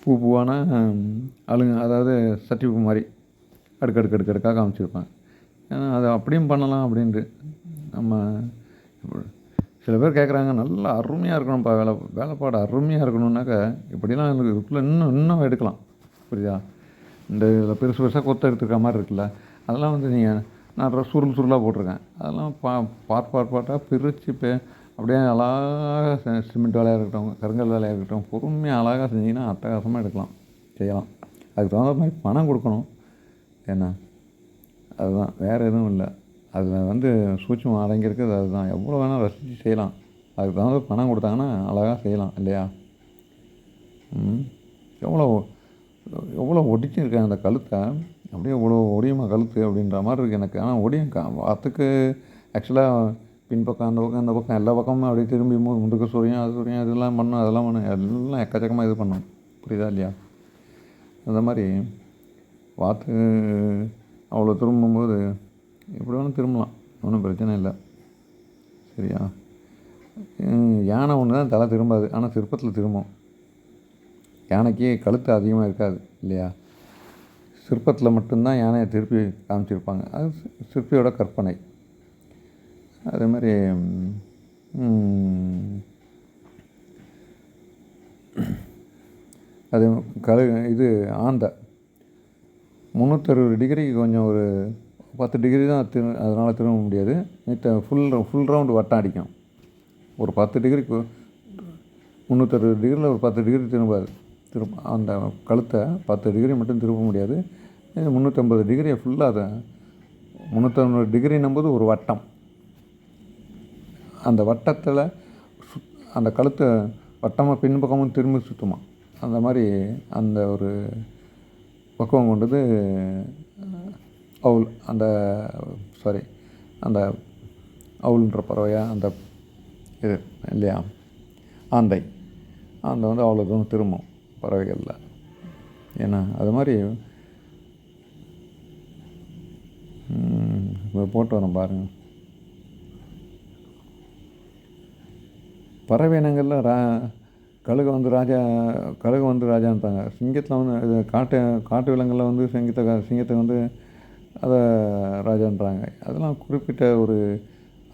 பூவான அதாவது சட்டிப்பூ மாதிரி அடுக்கடுக்காக காமிச்சிருப்பேன். ஏன்னா அது அப்படியும் பண்ணலாம் அப்படின்ட்டு. நம்ம சில பேர் கேட்குறாங்க, நல்லா அருமையாக இருக்கணும்ப்பா, வேலைப்பாடு அருமையாக இருக்கணுன்னாக்கா இப்படிலாம் எனக்கு இதுக்குள்ளே இன்னும் எடுக்கலாம். புரியுதா? இந்த இதில் பெருசாக கொத்த எடுத்துருக்க மாதிரி இருக்குல்ல, அதெல்லாம் வந்து நான் சுருளாக போட்டிருக்கேன். அதெல்லாம் பார்ட்டாக பிரித்து அப்படியே அழகாக சிமெண்ட் வேலையாக இருக்கட்டும், கருங்கல் வேலையாக இருக்கட்டும், பொறுமையாக அழகாக செஞ்சிங்கன்னா அட்டகாசமாக செய்யலாம். அதுக்கு தகுந்த மாதிரி பணம் கொடுக்கணும். ஏன்னா அதுதான், வேறு எதுவும் இல்லை. அதில் வந்து சூட்சமம் அடங்கியிருக்குது. அதுதான், எவ்வளோ வேணால் ரசித்து செய்யலாம். அதுக்கு தகுந்த பணம் கொடுத்தாங்கன்னா அழகாக செய்யலாம் இல்லையா? எவ்வளோ ஒடிச்சிருக்கேன் அந்த கழுத்தை, அப்படியே இவ்வளோ ஒடியுமா கழுத்து அப்படின்ற மாதிரி இருக்குது எனக்கு. ஆனால் ஒடியும் வாத்துக்கு ஆக்சுவலாக பின்பக்கம் அந்த பக்கம் எல்லா பக்கமும் அப்படியே திரும்பி முதுகு சொரியும், இதெல்லாம் பண்ணணும், அதெல்லாம் எல்லாம் எக்கச்சக்கமாக இது பண்ணணும். புரியுதா இல்லையா? அந்த மாதிரி வாத்து அவ்வளோ திரும்பும்போது எப்படி வேணும் திரும்பலாம், ஒன்றும் பிரச்சனை இல்லை. சரியா? யானை ஒன்று தான் தலை திரும்பாது, ஆனால் சிற்பத்தில் திரும்பும். யானைக்கு கழுத்து அதிகமாக இருக்காது இல்லையா? சிற்பத்தில் மட்டும்தான் யானையை திருப்பி காமிச்சிருப்பாங்க. அது சிற்பியோட கற்பனை. அதே மாதிரி அது இது ஆந்தை 360 டிகிரிக்கு கொஞ்சம் ஒரு 10 டிகிரி தான் அதனால் திரும்ப முடியாது. ஃபுல் ரவுண்டு வட்டம் அடிக்கும். ஒரு 10 டிகிரிக்கு 360 டிகிரியில் ஒரு 10 டிகிரி திரும்பாது. அந்த கழுத்தை 10 டிகிரி மட்டும் திருப்ப முடியாது. 350 டிகிரியை ஃபுல்லாக அதை 360 டிகிரின்னும்போது ஒரு வட்டம். அந்த வட்டத்தில் அந்த கழுத்தை வட்டமாக பின்பக்கமும் திரும்பி சுற்றுமா. அந்த மாதிரி அந்த ஒரு பக்குவம் கொண்டது அவுல். அந்த அவுல்ன்ற பறவையாக அந்த இது இல்லையா, ஆந்தை வந்து அவ்வளோ தூரம் திரும்பும் பறவைகளில். ஏன்னா அது மாதிரி போட்டு வரோம் பாருங்கள். பறவை இனங்களில் கழுகு வந்து ராஜான்றாங்க. சிங்கத்தில் வந்து இது காட்டு விலங்குகளில் வந்து சிங்கத்தை வந்து அதை ராஜான்றாங்க. அதெல்லாம் குறிப்பிட்ட ஒரு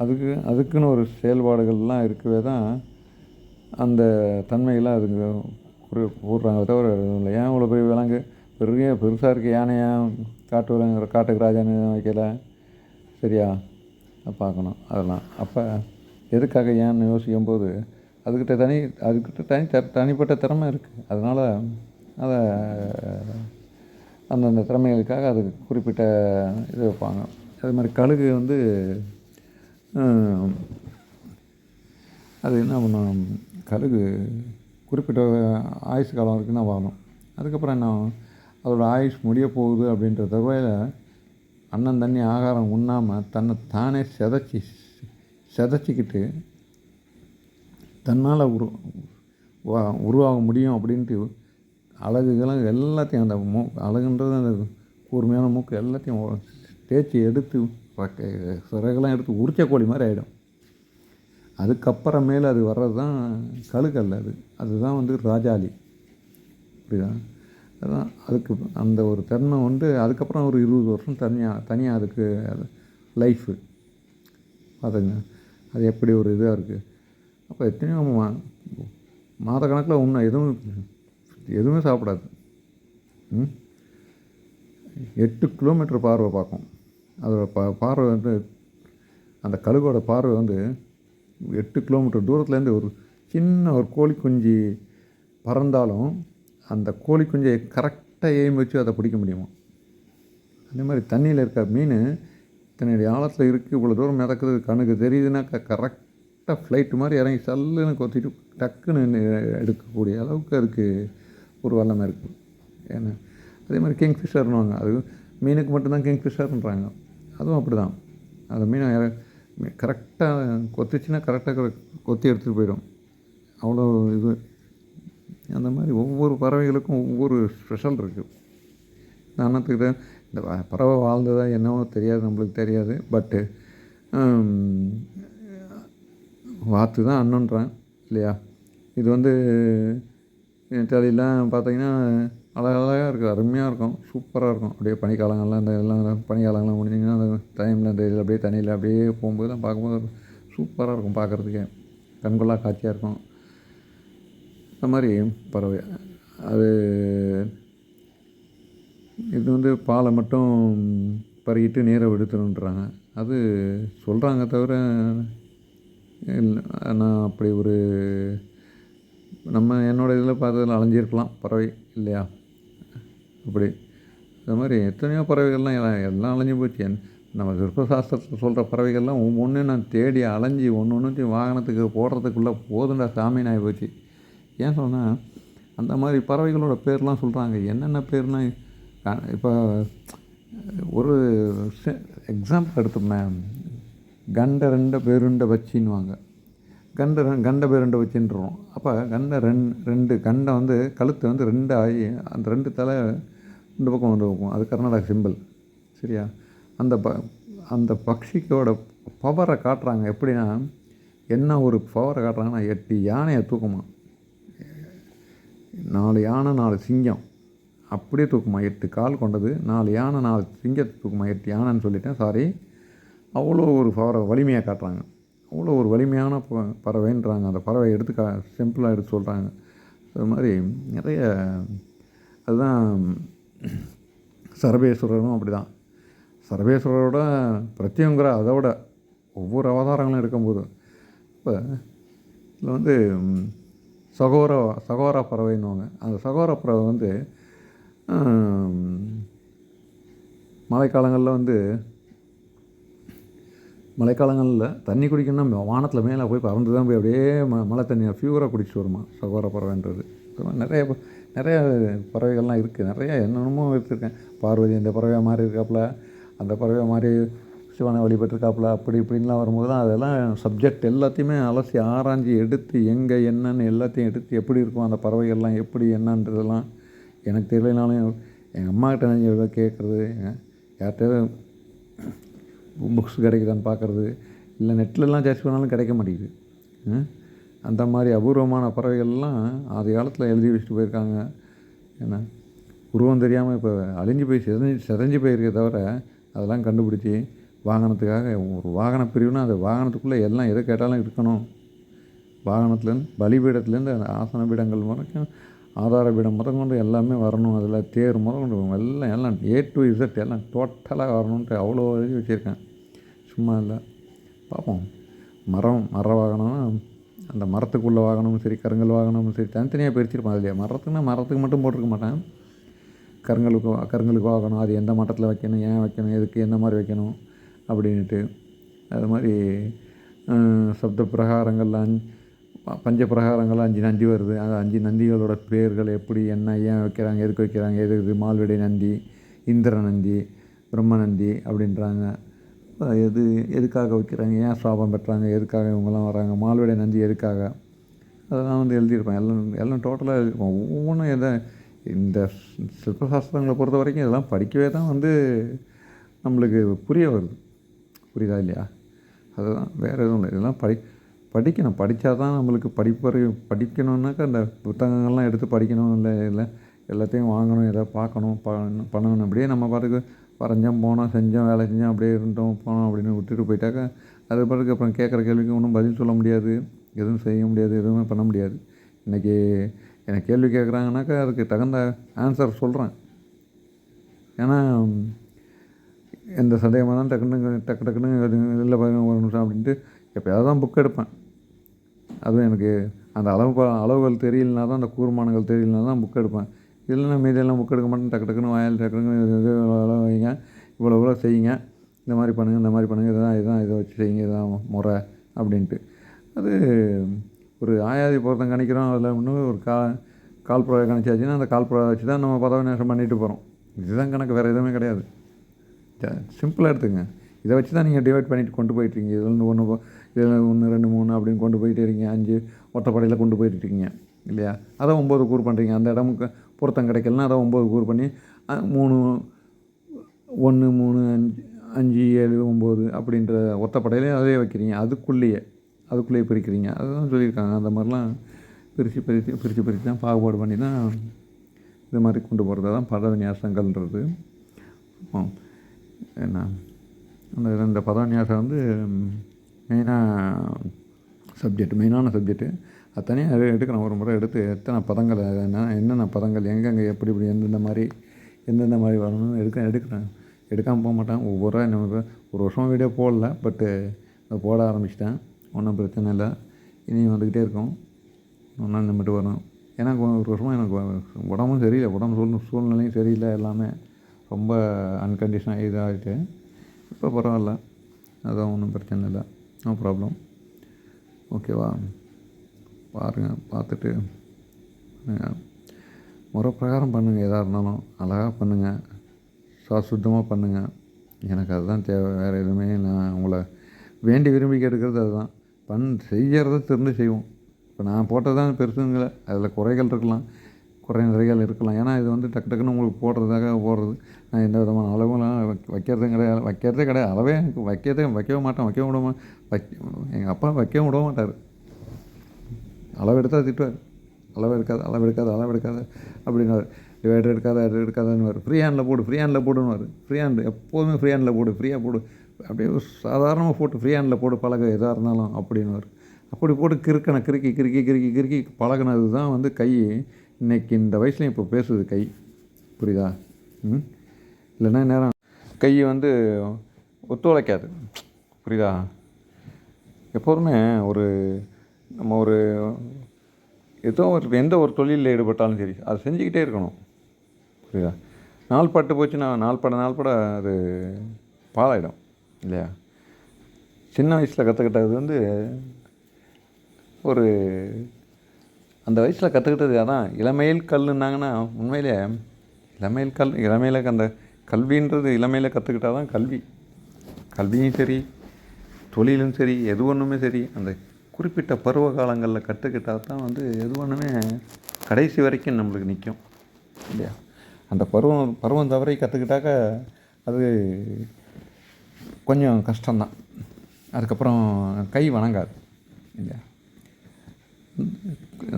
அதுக்குன்னு ஒரு செயல்பாடுகள்லாம் இருக்கவே தான் அந்த தன்மையெல்லாம் அதுக்கு கூடுறாங்க. தவிர இல்லை. ஏன் இவ்வளோ பெரிய விலங்கு பெருசாக இருக்குது யானையாக காட்டுக்கு ராஜான்னு வைக்கல? சரியா, பார்க்கணும் அதெல்லாம். அப்போ எதுக்காக ஏன்னு யோசிக்கும்போது அதுக்கிட்ட தனிப்பட்ட திறமை இருக்குது. அதனால் அதை அந்தந்த திறமைகளுக்காக அதுக்கு குறிப்பிட்ட இது வைப்பாங்க. அது மாதிரி கழுகு வந்து அது என்ன பண்ணும், கழுகு குறிப்பிட்ட ஆயுசு காலம் வரைக்கும் தான் வாழும். அதுக்கப்புறம் என்ன, அதோடய ஆயுஷ் முடிய போகுது அப்படின்ற தகவல அன்னம் தண்ணி ஆகாரம் உண்ணாமல் தன்னை தானே செதைச்சிக்கிட்டு தன்னால் உருவாக முடியும் அப்படின்ட்டு அழகுகளும் எல்லாத்தையும் அந்த அழகுன்றது அந்த கூர்மையான மூக்கு எல்லாத்தையும் தேய்ச்சி எடுத்து சிறகுலாம் எடுத்து உரிச்ச கோழி மாதிரி ஆகிடும். அதுக்கப்புறமேல அது வர்றது தான் கழுகல்ல. அதுதான் வந்து ராஜாளி. அப்படிதான். அதுதான் அதுக்கு அந்த ஒரு தன்மை வந்து அதுக்கப்புறம் ஒரு 20 வருஷம் தனியாக அதுக்கு லைஃபு பார்த்துங்க. அது எப்படி ஒரு இதாக இருக்குது. அப்போ எத்தனையோ மாத கணக்கில் ஒன்றும் எதுவுமே சாப்பிடாது. 8 கிலோமீட்டர் பார்வை பார்க்கும். அதோட பார்வை வந்து அந்த கழுகோட பார்வை வந்து 8 கிலோமீட்டர் தூரத்துலேருந்து ஒரு சின்ன ஒரு கோழி குஞ்சு பறந்தாலும் அந்த கோழி குஞ்சை கரெக்டாக எய்ம் வச்சு அதை பிடிக்க முடியுமா. அதே மாதிரி தண்ணியில் இருக்க மீன் தன்னுடைய ஆழத்தில் இருக்குது, இவ்வளோ தூரம் மிதக்குது, கண்ணுக்கு தெரியுதுன்னா கரெக்டாக ஃப்ளைட்டு மாதிரி இறங்கி சல்லுன்னு கொத்திட்டு டக்குன்னு எடுக்கக்கூடிய அளவுக்கு அதுக்கு ஒரு வல்லமை இருக்குது. ஏன்னா அதே மாதிரி கிங்ஃபிஷர்னுவாங்க. அது மீனுக்கு மட்டும்தான் கிங்ஃபிஷர்ன்றாங்க. அதுவும் அப்படி தான். அந்த மீனை கரெக்டாக கொத்திச்சுன்னா கரெக்டாக கொத்தி எடுத்துகிட்டு போயிடும். அவ்வளோ இது. அந்த மாதிரி ஒவ்வொரு பறவைகளுக்கும் ஒவ்வொரு ஸ்பெஷல் இருக்குது. உதாரணத்துக்கு இந்த பறவை வாழ்ந்ததா என்னவோ தெரியாது, நம்மளுக்கு தெரியாது. பட்டு வாத்து தான் அண்ணன்றான் இல்லையா. இது வந்து இத்தாலியெலாம் பார்த்திங்கன்னா அழகழகாக இருக்குது, அருமையாக இருக்கும், சூப்பராக இருக்கும். அப்படியே பனிக்காலங்கள்லாம் இந்த எல்லாம் பனிக்காலங்கள்லாம் முடிஞ்சிங்கன்னா அந்த டைமில் அந்த இதில் அப்படியே தண்ணியில் அப்படியே போகும்போது தான் பார்க்கும்போது சூப்பராக இருக்கும் பார்க்குறதுக்கே, கண்கொள்ளா காட்சியாக இருக்கும். இந்த மாதிரி பறவை அது இது வந்து பாலை மட்டும் பருகிட்டு நீரை விடுத்துணுன்றாங்க. அது சொல்கிறாங்க தவிர நான் அப்படி ஒரு என்னோடய இதில் பார்த்ததில் அலைஞ்சிருக்கலாம் பறவை இல்லையா. அப்படி அது மாதிரி எத்தனையோ பறவைகள்லாம் எல்லாம் அலைஞ்சி போச்சு. நம்ம சிற்பசாஸ்திரத்தில் சொல்கிற பறவைகள்லாம் ஒவ்வொன்றும் நான் தேடி அலைஞ்சி ஒன்று வாகனத்துக்கு போடுறதுக்குள்ளே போதுண்டா சாமின்னு ஆகி போச்சு. ஏன் சொன்னால் அந்த மாதிரி பறவைகளோட பேர்லாம் சொல்கிறாங்க. என்னென்ன பேர்னா இப்போ ஒரு எக்ஸாம்பிள் எடுத்தோம்னா கண்ட ரெண்ட பேருண்ட வச்சின்னுவாங்க. கண்ட பேருண்ட வச்சுன்றோம். அப்போ ரெண்டு கண்டை வந்து கழுத்தை வந்து 2 ஆகி அந்த 2 தலை 2 பக்கம் வந்து வைக்கும். அது கர்நாடகா சிம்பிள். சரியா. அந்த பட்சிக்கோட பவரை காட்டுறாங்க. எப்படின்னா என்ன ஒரு பவரை காட்டுறாங்கன்னா 8 யானையை தூக்குமா. 4 யானை 4 சிங்கம் அப்படியே தூக்குமா. 8 கால் கொண்டது, 4 யானை 4 சிங்கத்தை தூக்குமா. 8 யானைன்னு சொல்லிட்டேன், சாரி. அவ்வளோ ஒரு பவரை வலிமையாக காட்டுறாங்க. அவ்வளோ ஒரு வலிமையான பறவைன்றாங்க. அந்த பறவை எடுத்து சிம்பிளாக எடுத்து சொல்கிறாங்க. அது மாதிரி நிறைய. அதுதான் சர்வேஸ்வரரும் அப்படி தான். சர்வேஸ்வரரோட பிரத்யங்கரா அதோட ஒவ்வொரு அவதாரங்களும் இருக்கும்போது இப்போ இதில் வந்து சகோரா பறவைன்னுவாங்க. அந்த சகோரா பறவை வந்து மழைக்காலங்களில் தண்ணி குடிக்கணும்னா வானத்தில் மேலே போய் பறந்து தான் போய் அப்படியே மழை தண்ணியை ஃபியூராக குடிச்சிட்டு வருமா சகோரா பறவைன்றது. நிறைய பறவைகள்லாம் இருக்குது. நிறையா என்னென்னமோ வச்சுருக்கேன். பார்வதி இந்த பறவையாக மாறி இருக்காப்புல, அந்த பறவையாக மாறி சிவனை வழிபட்டுருக்காப்புல, அப்படி இப்படின்லாம் வரும்போது தான் அதெல்லாம் சப்ஜெக்ட் எல்லாத்தையுமே அலசி ஆராய்ஞ்சி எடுத்து எங்கே என்னன்னு எல்லாத்தையும் எடுத்து எப்படி இருக்கும் அந்த பறவைகள்லாம் எப்படி என்னன்றதெல்லாம் எனக்கு தெரியலனாலும் எங்கள் அம்மாக்கிட்ட எவ்வளோ கேட்குறது, யார்கிட்ட புக்ஸ் கிடைக்குதான்னு பார்க்குறது, இல்லை நெட்லலாம் சர்ச் பண்ணாலும் கிடைக்க மாட்டேங்குது. அந்த மாதிரி அபூர்வமான பறவைகள்லாம் ஆதி காலத்தில் எழுதி வச்சுட்டு போயிருக்காங்க. ஏன்னா உருவம் தெரியாமல் இப்போ அழிஞ்சு போய் சிதைஞ்சு போயிருக்கே தவிர அதெல்லாம் கண்டுபிடிச்சி வாகனத்துக்காக ஒரு வாகன பிரிவுனா அந்த வாகனத்துக்குள்ளே எல்லாம் எதை கேட்டாலும் இருக்கணும். வாகனத்துலேருந்து பலிபீடத்துலேருந்து அந்த ஆசன பீடங்கள் வரைக்கும் ஆதார பீடம் முதற்கொண்டு எல்லாமே வரணும். அதில் தேர் முதற்கொண்டு எல்லாம் A to Z எல்லாம் டோட்டலாக வரணுன்ட்டு அவ்வளோ எழுதி வச்சுருக்கேன். சும்மா இல்லை, பார்ப்போம். மர வாகனம், அந்த மரத்துக்குள்ளே வாகனமும் சரி, கருங்கல் வாகனமும் சரி, தனித்தனியாக பிரிச்சிருப்பேன். அதுலையே மரத்துக்கு மட்டும் போட்டிருக்க மாட்டேன். கருங்கலுக்கு வாகனம், அது எந்த மட்டத்தில் வைக்கணும், ஏன் வைக்கணும், எதுக்கு என்ன மாதிரி வைக்கணும் அப்படின்ட்டு. அது மாதிரி சப்த பிரகாரங்கள்லாம் பஞ்ச பிரகாரங்கள்லாம் 5 நந்தி வருது. அந்த 5 நந்திகளோட பேர்கள் எப்படி என்ன ஏன் வைக்கிறாங்க, எதுக்கு வைக்கிறாங்க, எது மால்விடை நந்தி, இந்திர நந்தி, பிரம்ம நந்தி அப்படின்றாங்க. எதுக்காக வைக்கிறாங்க, ஏன் சாபம் பெற்றாங்க, எதுக்காக இவங்கெல்லாம் வராங்க, மால்விடை நந்தி எதுக்காக, அதெல்லாம் வந்து எழுதியிருப்பேன். எல்லாம் டோட்டலாக எழுதியிருப்பேன். ஒவ்வொன்றும் இந்த சிற்பசாஸ்திரங்களை பொறுத்த வரைக்கும் இதெல்லாம் படிக்கவே தான் வந்து நம்மளுக்கு புரிய வருது. புரியுதா இல்லையா? அதுதான், வேறு எதுவும் இல்லை. இதெல்லாம் படிக்கணும். படித்தா தான் நம்மளுக்கு படிக்கணுன்னாக்கா அந்த புத்தகங்கள்லாம் எடுத்து படிக்கணும். இல்லை எல்லாத்தையும் வாங்கணும், எதை பார்க்கணும், பண்ணணும். அப்படியே நம்ம பாட்டுக்கு வரைஞ்சோம், போனோம், செஞ்சோம், வேலை செஞ்சோம், அப்படியே இருந்தோம், போனோம் அப்படின்னு விட்டுட்டு போயிட்டாக்கா அது பாட்டுக்கு அப்புறம் கேட்குற கேள்விக்கு ஒன்றும் பதில் சொல்ல முடியாது, எதுவும் செய்ய முடியாது, எதுவுமே பண்ண முடியாது. இன்றைக்கி எனக்கு கேள்வி கேட்குறாங்கனாக்கா அதுக்கு தகுந்த ஆன்சர் சொல்கிறேன். ஏன்னா எந்த சந்தேகமாக தான் டக்குன்னு இல்லை ஒரு நிமிஷம் அப்படின்ட்டு எப்போயாவது தான் புக் எடுப்பேன். அதுவும் எனக்கு அந்த அளவுகள் தெரியலனா தான், அந்த கூர்மானங்கள் தெரியலனா தான் புக் எடுப்பேன். இல்லைன்னா மீதியெல்லாம் புக் எடுக்க மாட்டேன். டக்குன்னு வாயில் டக்குன்னு வைங்க, இவ்வளோ செய்யுங்க, இந்த மாதிரி பண்ணுங்கள், இதுதான் இதை வச்சு செய்யுங்க, இதுதான் முறை அப்படின்ட்டு. அது ஒரு ஆயாதி பொருத்தம் கணிக்கிறோம். அதில் இன்னும் ஒரு கால் புறவை கணிச்சாச்சுன்னா அந்த கால் புறவை வச்சு தான் நம்ம பதவி நேசம் பண்ணிட்டு போகிறோம். இதுதான் கணக்கு, வேறு எதுவுமே கிடையாது. சிம்பிளாக எடுத்துங்க. இதை வச்சு தான் நீங்கள் டிவைட் பண்ணிட்டு கொண்டு போயிட்டுருக்கீங்க. இதில் 1 2 3 அப்படின்னு கொண்டு போயிட்டே இருக்கீங்க. 5 ஒற்றைப்படையில் கொண்டு போயிட்டுருக்கீங்க இல்லையா? அதை 9 கூறு பண்ணுறீங்க. அந்த இடமுக்கு பொருத்தம் கிடைக்கலன்னா அதை 9 கூறு பண்ணி 3 1 3 5 7 9 அப்படின்ற ஒற்றைப்படையிலே அதே வைக்கிறீங்க. அதுக்குள்ளேயே பிரிக்கிறீங்க. அதுதான் சொல்லியிருக்காங்க. அந்த மாதிரிலாம் பிரித்து தான் பாகுபாடு பண்ணி தான் இது மாதிரி கொண்டு போகிறது தான் பதவிநியாசங்கள்ன்றது. என்ன இந்த பதவிநியாசம் வந்து மெயினான சப்ஜெக்ட்டு. அது தனியாக எடுக்கிறேன். ஒரு முறை எடுத்து எத்தனை பதங்கள், என்னென்ன பதங்கள் எங்கெங்கே எப்படி எந்தெந்த மாதிரி வரணும்னு எடுக்கிறேன். எடுக்காமல் போக மாட்டேன். ஒவ்வொரு ஒரு வருஷம் வீடியோ போடல, பட்டு அதை போட ஆரம்பிச்சிட்டேன். ஒன்றும் பிரச்சனை இல்லை. இனியும் வந்துக்கிட்டே இருக்கும். ஒன்றா நிமிட்டு வரும். ஏன்னா ஒரு வருஷமாக எனக்கு உடம்பும் சரியில்லை, சூழ்நிலையும் சரியில்லை, எல்லாமே ரொம்ப அன்கண்டிஷனாக இதாகிட்டு. இப்போ பரவாயில்ல, அதான் ஒன்றும் பிரச்சனை இல்லை, நோ ப்ராப்ளம். ஓகேவா? பாருங்கள், பார்த்துட்டு முறை பிரகாரம் பண்ணுங்கள். எதாக இருந்தாலும் அழகாக பண்ணுங்கள், சுத்தமாக பண்ணுங்கள். எனக்கு அதுதான் தேவை, வேறு எதுவுமே நான் உங்களை வேண்டி விரும்பி கேட்டுக்கிறது அதுதான். செய்கிறத திறந்து செய்வோம். இப்போ நான் போட்டது தான் பெருசுங்கள, அதில் குறைகள் இருக்கலாம், நிறைகள் இருக்கலாம். ஏன்னா இது வந்து டக்குன்னு உங்களுக்கு போடுறது. நான் எந்த விதமான அளவுலாம் வைக்கிறதே கிடையாது. அளவே எனக்கு வைக்கவே மாட்டேன். எங்கள் அப்பா வைக்கவும் விட மாட்டார். அளவு எடுத்தால் திட்டுவார். அளவு எடுக்காத அப்படின்னாரு. டிவைடர் எடுக்காதன்னு ஃப்ரீ ஹேண்டில் போடுன்னு ஃப்ரீ ஹேண்டு எப்போதுமே ஃப்ரீ ஹேண்டில் போடு, ஃப்ரீயாக போடு, அப்படியே சாதாரணமாக போட்டு ஃப்ரீ ஹேண்டில் போடு பழக, எதாக இருந்தாலும் அப்படின்னுவார். அப்படி போட்டு கிறுக்கி பழகினது தான் வந்து கை இன்றைக்கி இந்த வயசுலையும் இப்போ பேசுது கை. புரியுதா? இல்லைன்னா நேரம் கை வந்து ஒத்துழைக்காது. புரியுதா? எப்போதுமே நம்ம ஏதோ ஒரு எந்த ஒரு தொழிலில் ஈடுபட்டாலும் சரி அதை செஞ்சுக்கிட்டே இருக்கணும். புரியுதா? நாள் பட்டு போச்சுன்னா நாள்பட அது பாழாயிடும் இல்லையா? சின்ன வயசில் கற்றுக்கிட்டது வந்து ஒரு அந்த வயசில் கற்றுக்கிட்டது அதான் இளமையில் கல்லுன்னாங்கன்னா உண்மையிலே இளமையில் அந்த கல்வின்றது இளமையில் கற்றுக்கிட்டா தான் கல்வியும் சரி தொழிலும் சரி எது ஒன்றுமே சரி அந்த குறிப்பிட்ட பருவ காலங்களில் கற்றுக்கிட்டால் தான் வந்து எது ஒன்றுமே கடைசி வரைக்கும் நம்மளுக்கு நிற்கும் இல்லையா? அந்த பருவம் தவறை கற்றுக்கிட்டாக்க அது கொஞ்சம் கஷ்டம்தான். அதுக்கப்புறம் கை வணங்காது இல்லையா?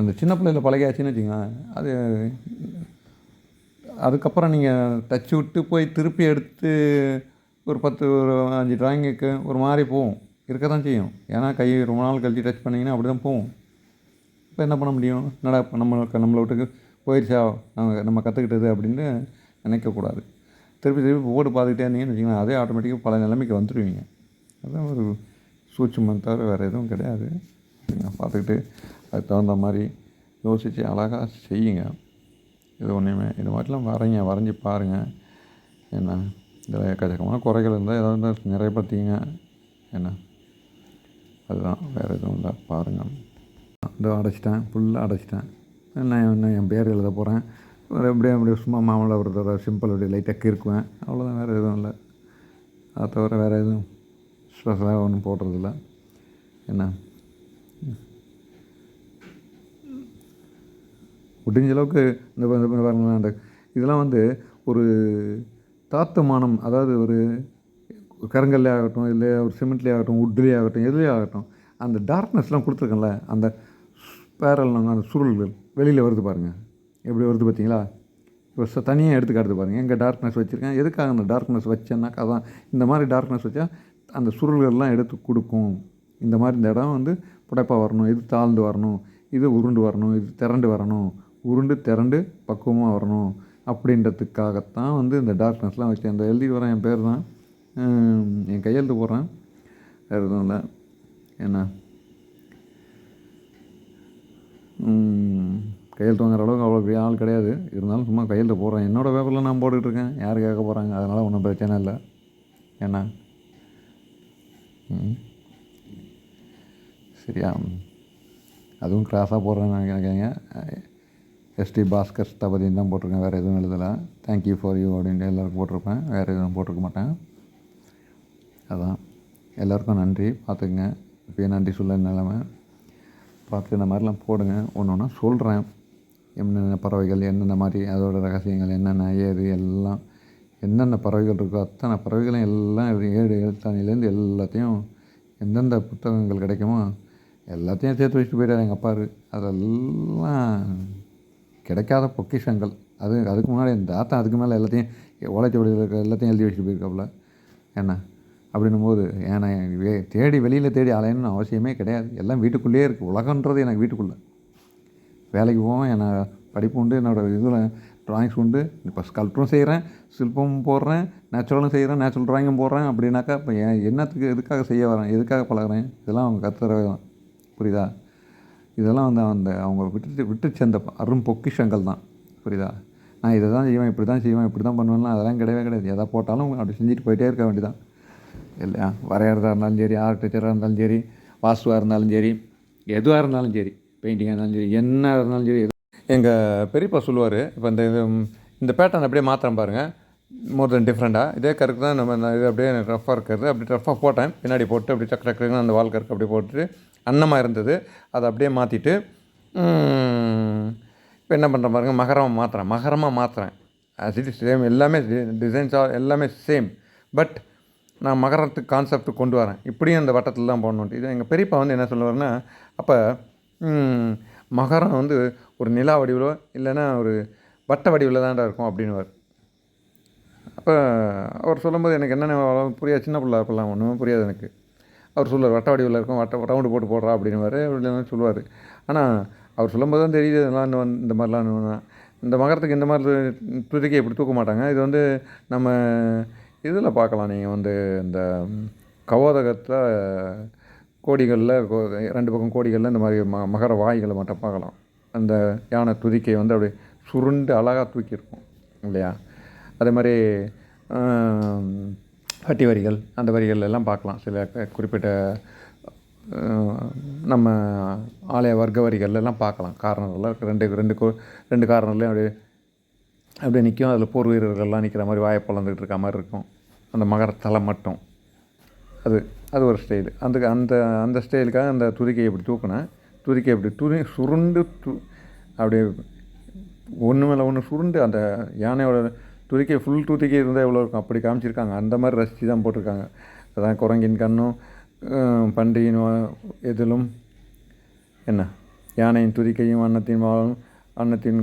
அந்த சின்ன பிள்ளையில் பழகியாச்சுன்னு வச்சுக்கோங்க, அதுக்கப்புறம் நீங்கள் டச் விட்டு போய் திருப்பி எடுத்து ஒரு 5 ட்ராயிங்குக்கு ஒரு மாதிரி போகும், இருக்க தான் செய்யும். ஏன்னா கை ரொம்ப நாள் கழிச்சு டச் பண்ணிங்கன்னா அப்படி தான் போகும். இப்போ என்ன பண்ண முடியும்? என்னடா இப்போ நம்மளை விட்டுக்கு போயிடுச்சா நம்ம கற்றுக்கிட்டது அப்படின்னு நினைக்கக்கூடாது. திருப்பி போர்டு பார்த்துக்கிட்டே இருந்தீங்கன்னு வச்சிங்கன்னா அதே ஆட்டோமேட்டிக்காக பல நிலைமைக்கு வந்துடுவீங்க. அதுதான் ஒரு சூட்சுமம் தவிர வேறு எதுவும் கிடையாது. பார்த்துக்கிட்டு அதுக்கு தகுந்த மாதிரி யோசித்து அழகாக செய்யுங்க. இது ஒன்றுமே இது மாதிரிலாம் வரைஞ்சி பாருங்கள். என்ன இதில் எக்கச்சக்கமான குறைகள் இருந்தால் ஏதாவது நிறையப்படுத்திங்க. என்ன அதுதான், வேறு எதுவும் இல்லை. பாருங்கள். இதோ ஃபுல்லாக அடைச்சிட்டேன். நான் என் பேர் எழுத போகிறேன். அப்படியே சும்மா மாமூலாக ஒரு தடவை சிம்பிள் அப்படியே லைட்டாக கிறுக்குவேன், அவ்வளோதான். வேறு எதுவும் இல்லை. அதை தவிர வேறு எதுவும் ஸ்பெஷலாக ஒன்றும் போடுறதில்ல. என்ன முடிஞ்ச அளவுக்கு இந்த இதெல்லாம் வந்து ஒரு தாத்துமானம், அதாவது ஒரு கருங்கல்லே ஆகட்டும், இல்லை ஒரு சிமெண்ட்லேயே ஆகட்டும், உட்லேயே ஆகட்டும், எதுலேயே ஆகட்டும், அந்த டார்க்னஸ்லாம் கொடுத்துருக்கேன்ல, அந்த ஸ்பேரல் அந்த சுருள்கள் வெளியில் வருது பாருங்கள், எப்படி வருது பார்த்தீங்களா? இப்போ தனியாக எடுத்துக்காட்டு பாருங்கள். எங்கே டார்க்னஸ் வச்சுருக்கேன், எதுக்காக அந்த டார்க்னஸ் வச்சேன்னாக்கா அதான் இந்த மாதிரி டார்க்னஸ் வச்சா அந்த சுருள்கள்லாம் எடுத்து கொடுக்கும். இந்த மாதிரி இந்த இடம் வந்து புடைப்பாக வரணும், இது தாழ்ந்து வரணும், இது உருண்டு வரணும், இது திரண்டு வரணும், உருண்டு திரண்டு பக்குவமாக வரணும் அப்படின்றதுக்காகத்தான் வந்து இந்த டார்க்னஸ்லாம் வச்சேன். அந்த எழுதி வரேன், என் பேர் தான், என் கையெழுத்து போடுறேன், வேறு எதுவும் இல்லை. என்ன கையெழுத்து வாங்குற அளவுக்கு அவ்வளோ பெரிய ஆள் கிடையாது, இருந்தாலும் சும்மா கையெழுத்து போடுறேன். என்னோடய பேப்பரில் நான் போட்டுக்கிட்டுருக்கேன், யார் கேட்க போகிறாங்க, அதனால் ஒன்றும் பிரச்சனை இல்லை. என்ன சரியா? அதுவும் கிராஸாக போடுறேன்னு நினைக்கிறேங்க. எஸ்டி பாஸ்கர் ஸ்தபதின்னு தான் போட்டிருக்கேன், வேறு எதுவும் எழுதலை. தேங்க்யூ ஃபார் யூ அப்படின்ட்டு எல்லோருக்கும் போட்டிருப்பேன், வேறு எதுவும் போட்டிருக்க மாட்டேன். அதான் எல்லோருக்கும் நன்றி. பார்த்துக்குங்க. இப்போ நன்றி சொல்ல நிலைமை பார்த்து இந்த மாதிரிலாம் போடுங்க. ஒன்று ஒன்றா சொல்கிறேன், என்னென்ன பறவைகள், என்னென்ன மாதிரி அதோட ரகசியங்கள் என்னென்ன ஏது எல்லாம், என்னென்ன பறவைகள் இருக்கோ அத்தனை பறவைகளும் எல்லாம் 7 எழுத்தாணிலேருந்து எல்லாத்தையும் எந்தெந்த புத்தகங்கள் கிடைக்குமோ எல்லாத்தையும் சேர்த்து வச்சுட்டு போயிட்டார் எங்கள் அப்பாரு. அதெல்லாம் கிடைக்காத பொக்கிஷங்கள். அதுக்கு முன்னாடி இந்த தாத்தா அதுக்கு மேலே எல்லாத்தையும் ஓலைச்சுவடியில் இருக்க எல்லாத்தையும் எழுதி வச்சுட்டு போயிருக்காப்புல. என்ன அப்படின்னும் போது ஏன்னா வெளியில் தேடி அலையணும்னு அவசியமே கிடையாது. எல்லாம் வீட்டுக்குள்ளேயே இருக்குது. உலகன்றது எனக்கு வீட்டுக்குள்ளே. வேலைக்கு போவேன், என்னை படிப்பு உண்டு, என்னோடய இதில் ட்ராயிங்ஸ் உண்டு. இப்போ ஸ்கல்ப்டரும் செய்கிறேன், சிற்பமும் போடுறேன், நேச்சுரலும் செய்கிறேன், நேச்சுரல் ட்ராயிங்கும் போடுறேன். அப்படின்னாக்கா இப்போ என்னத்துக்கு எதுக்காக செய்ய வரேன், எதுக்காக பழகிறேன், இதெல்லாம் அவங்க கற்றுறவே தான். புரியுதா? இதெல்லாம் வந்து அவங்க விட்டு சேர்ந்த அரும் பொக்கிஷங்கள் தான். புரியுதா? நான் இதை தான் செய்வேன், இப்படி தான் செய்வேன், இப்படி தான் பண்ணுவேன்லாம் அதெல்லாம் கிடையவே கிடையாது. எதை போட்டாலும் அப்படி செஞ்சுட்டு போயிட்டே இருக்க வேண்டியதான் இல்லையா? வரைகிறதா இருந்தாலும் சரி, ஆர்கிடெக்சராக இருந்தாலும் சரி, வாஸ்துவாக இருந்தாலும் சரி, எதுவாக இருந்தாலும் சரி, பெயிண்டிங்காக இருந்தாலும் சரி, என்ன இருந்தாலும் சரி. எங்கள் பெரியப்பா சொல்லுவார், இப்போ இந்த பேட்டர்ன் அப்படியே மாத்திரம் பாருங்கள், மோர் தென் டிஃப்ரெண்ட்டாக இதே கருக்கு தான் நம்ம இது அப்படியே ரஃப்பாக இருக்கிறது. அப்படி ரஃப்பாக போட்டேன், பின்னாடி போட்டு அப்படி டக்கு டக்குன்னு அந்த வால் கருக்கு அப்படியே போட்டுட்டு அன்னமாக இருந்தது, அதை அப்படியே மாற்றிட்டு இப்போ என்ன பண்ணுறேன் பாருங்கள், மகரமாக மாற்றுறேன். ஆஸ் இட் இஸ் சேம், எல்லாமே டிசைன்ஸ் எல்லாமே சேம். பட் நான் மகரத்துக்கு கான்செப்ட் கொண்டு வரேன், இப்படியும் அந்த வட்டத்தில் தான் போடணுன்ட்டு. இது எங்கள் பெரியப்பா வந்து என்ன சொல்லுவார்னா, அப்போ மகரம் வந்து ஒரு நிலா வடிவிலோ இல்லைன்னா ஒரு வட்ட வடிவில் தான்டா இருக்கும் அப்படின்னுவார். அப்போ அவர் சொல்லும்போது எனக்கு என்னென்ன புரியாது, சின்ன பிள்ளை அப்போல்லாம் ஒன்றுமே புரியாது எனக்கு. அவர் சொல்லுவார் வட்ட வடிவில் இருக்கும், ரவுண்டு போட்டு போடுறா அப்படின்னுவார், அப்படின்னு சொல்லுவார். ஆனால் அவர் சொல்லும்போது தான் தெரியுது இதெல்லாம் இந்த மாதிரிலாம் இந்த மகரத்துக்கு இந்த மாதிரி இப்போதைக்கு எப்படி தூக்க மாட்டாங்க. இது வந்து நம்ம இதில் பார்க்கலாம், நீங்கள் வந்து இந்த கவோதகத்தில் கோடிகளில் 2 பக்கம் கோடிகளில் இந்த மாதிரி மகர வாய்களை மட்டும் பார்க்கலாம். அந்த யானை துதிக்கை வந்து அப்படியே சுருண்டு அழகாக தூக்கியிருக்கும் இல்லையா? அதே மாதிரி வட்டி வரிகள், அந்த வரிகள் எல்லாம் பார்க்கலாம். சில குறிப்பிட்ட நம்ம ஆலய வர்க்க வரிகள் எல்லாம் பார்க்கலாம். கார்னரில் ரெண்டு கார்னர்லேயும் அப்படியே நிற்கும். அதில் போர் வீரர்கள்லாம் நிற்கிற மாதிரி வாயை பொழந்துக்கிட்டு இருக்க மாதிரி இருக்கும். அந்த மகரத்தலை மட்டும் அது ஒரு ஸ்டைலு. அந்த ஸ்டைலுக்காக அந்த துதிக்கையை இப்படி தூக்கினேன். துதிக்கை இப்படி சுருண்டு அப்படியே ஒன்று மேலே ஒன்று சுருண்டு அந்த யானையோட துதிக்கை ஃபுல் துதிக்கை இருந்தால் எவ்வளோ இருக்கும் அப்படி காமிச்சிருக்காங்க. அந்த மாதிரி ரசித்து தான் போட்டிருக்காங்க. அதான் குரங்கின் கண்ணும் பன்றியின் எதிலும் என்ன யானையின் துதிக்கையும் அன்னத்தின்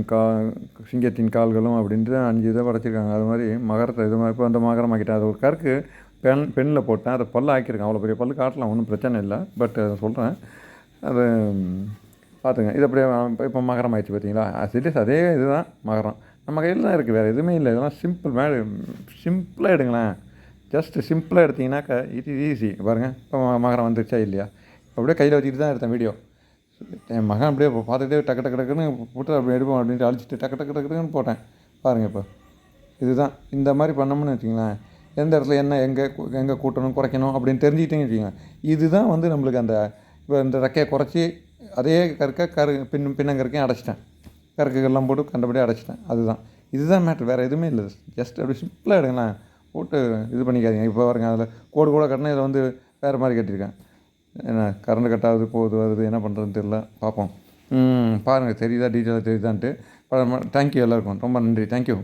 சிங்கத்தின் கால்களும் அப்படின்ட்டு 5 இதை படைச்சிருக்காங்க. அது மாதிரி மகரத்தை இது மாதிரி இப்போ அந்த மகரமாக்கிட்டேன். அது ஒரு கருக்கு பெண்ணில் போட்டேன். அதை பல்லு ஆக்கியிருக்கேன். அவ்வளோ பெரிய பல்லு காட்டலாம், ஒன்றும் பிரச்சனை இல்லை. பட் அதை சொல்கிறேன், அது பார்த்துங்க. இது அப்படியே இப்போ மகரம் ஆயிடுச்சு பார்த்தீங்களா? அதே இதுதான் மகரம். நம்ம கையில் தான் இருக்குது, வேறு எதுவுமே இல்லை. இதெல்லாம் சிம்பிளாக எடுங்களேன். ஜஸ்ட்டு சிம்பிளாக எடுத்திங்கனாக்கா இது ஈஸி. பாருங்கள், இப்போ மகரம் வந்துருச்சா இல்லையா? அப்படியே கையில் வச்சுக்கிட்டு தான் எடுத்தேன் வீடியோ. என் மகன் அப்படியே பார்த்துக்கிட்டே டக்குன்னு போட்டு அப்படி எடுப்போம் அப்படின்ட்டு அழிச்சிட்டு டக்குன்னு போட்டேன். பாருங்கள், இப்போ இதுதான். இந்த மாதிரி பண்ணோம்னு வச்சுங்களேன், எந்த இடத்துல என்ன எங்கே கூட்டணும் குறைக்கணும் அப்படின்னு தெரிஞ்சுக்கிட்டேன்னு வச்சுக்கோங்க. இதுதான் வந்து நம்மளுக்கு அந்த இப்போ இந்த ரெக்கையை குறைச்சி அதே பின்னங்கரைக்கையும் அடைச்சிட்டேன். கறக்குகள்லாம் போட்டு கண்டபடியே அடைச்சிட்டேன். இதுதான் மேட்ரு, வேறு எதுவுமே இல்லை. ஜஸ்ட் அப்படி சிம்பிளாக எடுங்களேன், போட்டு இது பண்ணிக்காதீங்க. இப்போ பாருங்க, அதில் கோடு கூட கட்டினா இதில் வந்து வேறு மாதிரி கட்டியிருக்கேன். என்ன கரண்ட் கட்டாவது வருது என்ன பண்ணுறதுன்னு தெரியல. பார்ப்போம். பாருங்கள், தெரியுதா டீட்டெயிலாக தெரியுதான்ட்டு. தேங்க்யூ எல்லாருக்கும், ரொம்ப நன்றி. தேங்க்யூ.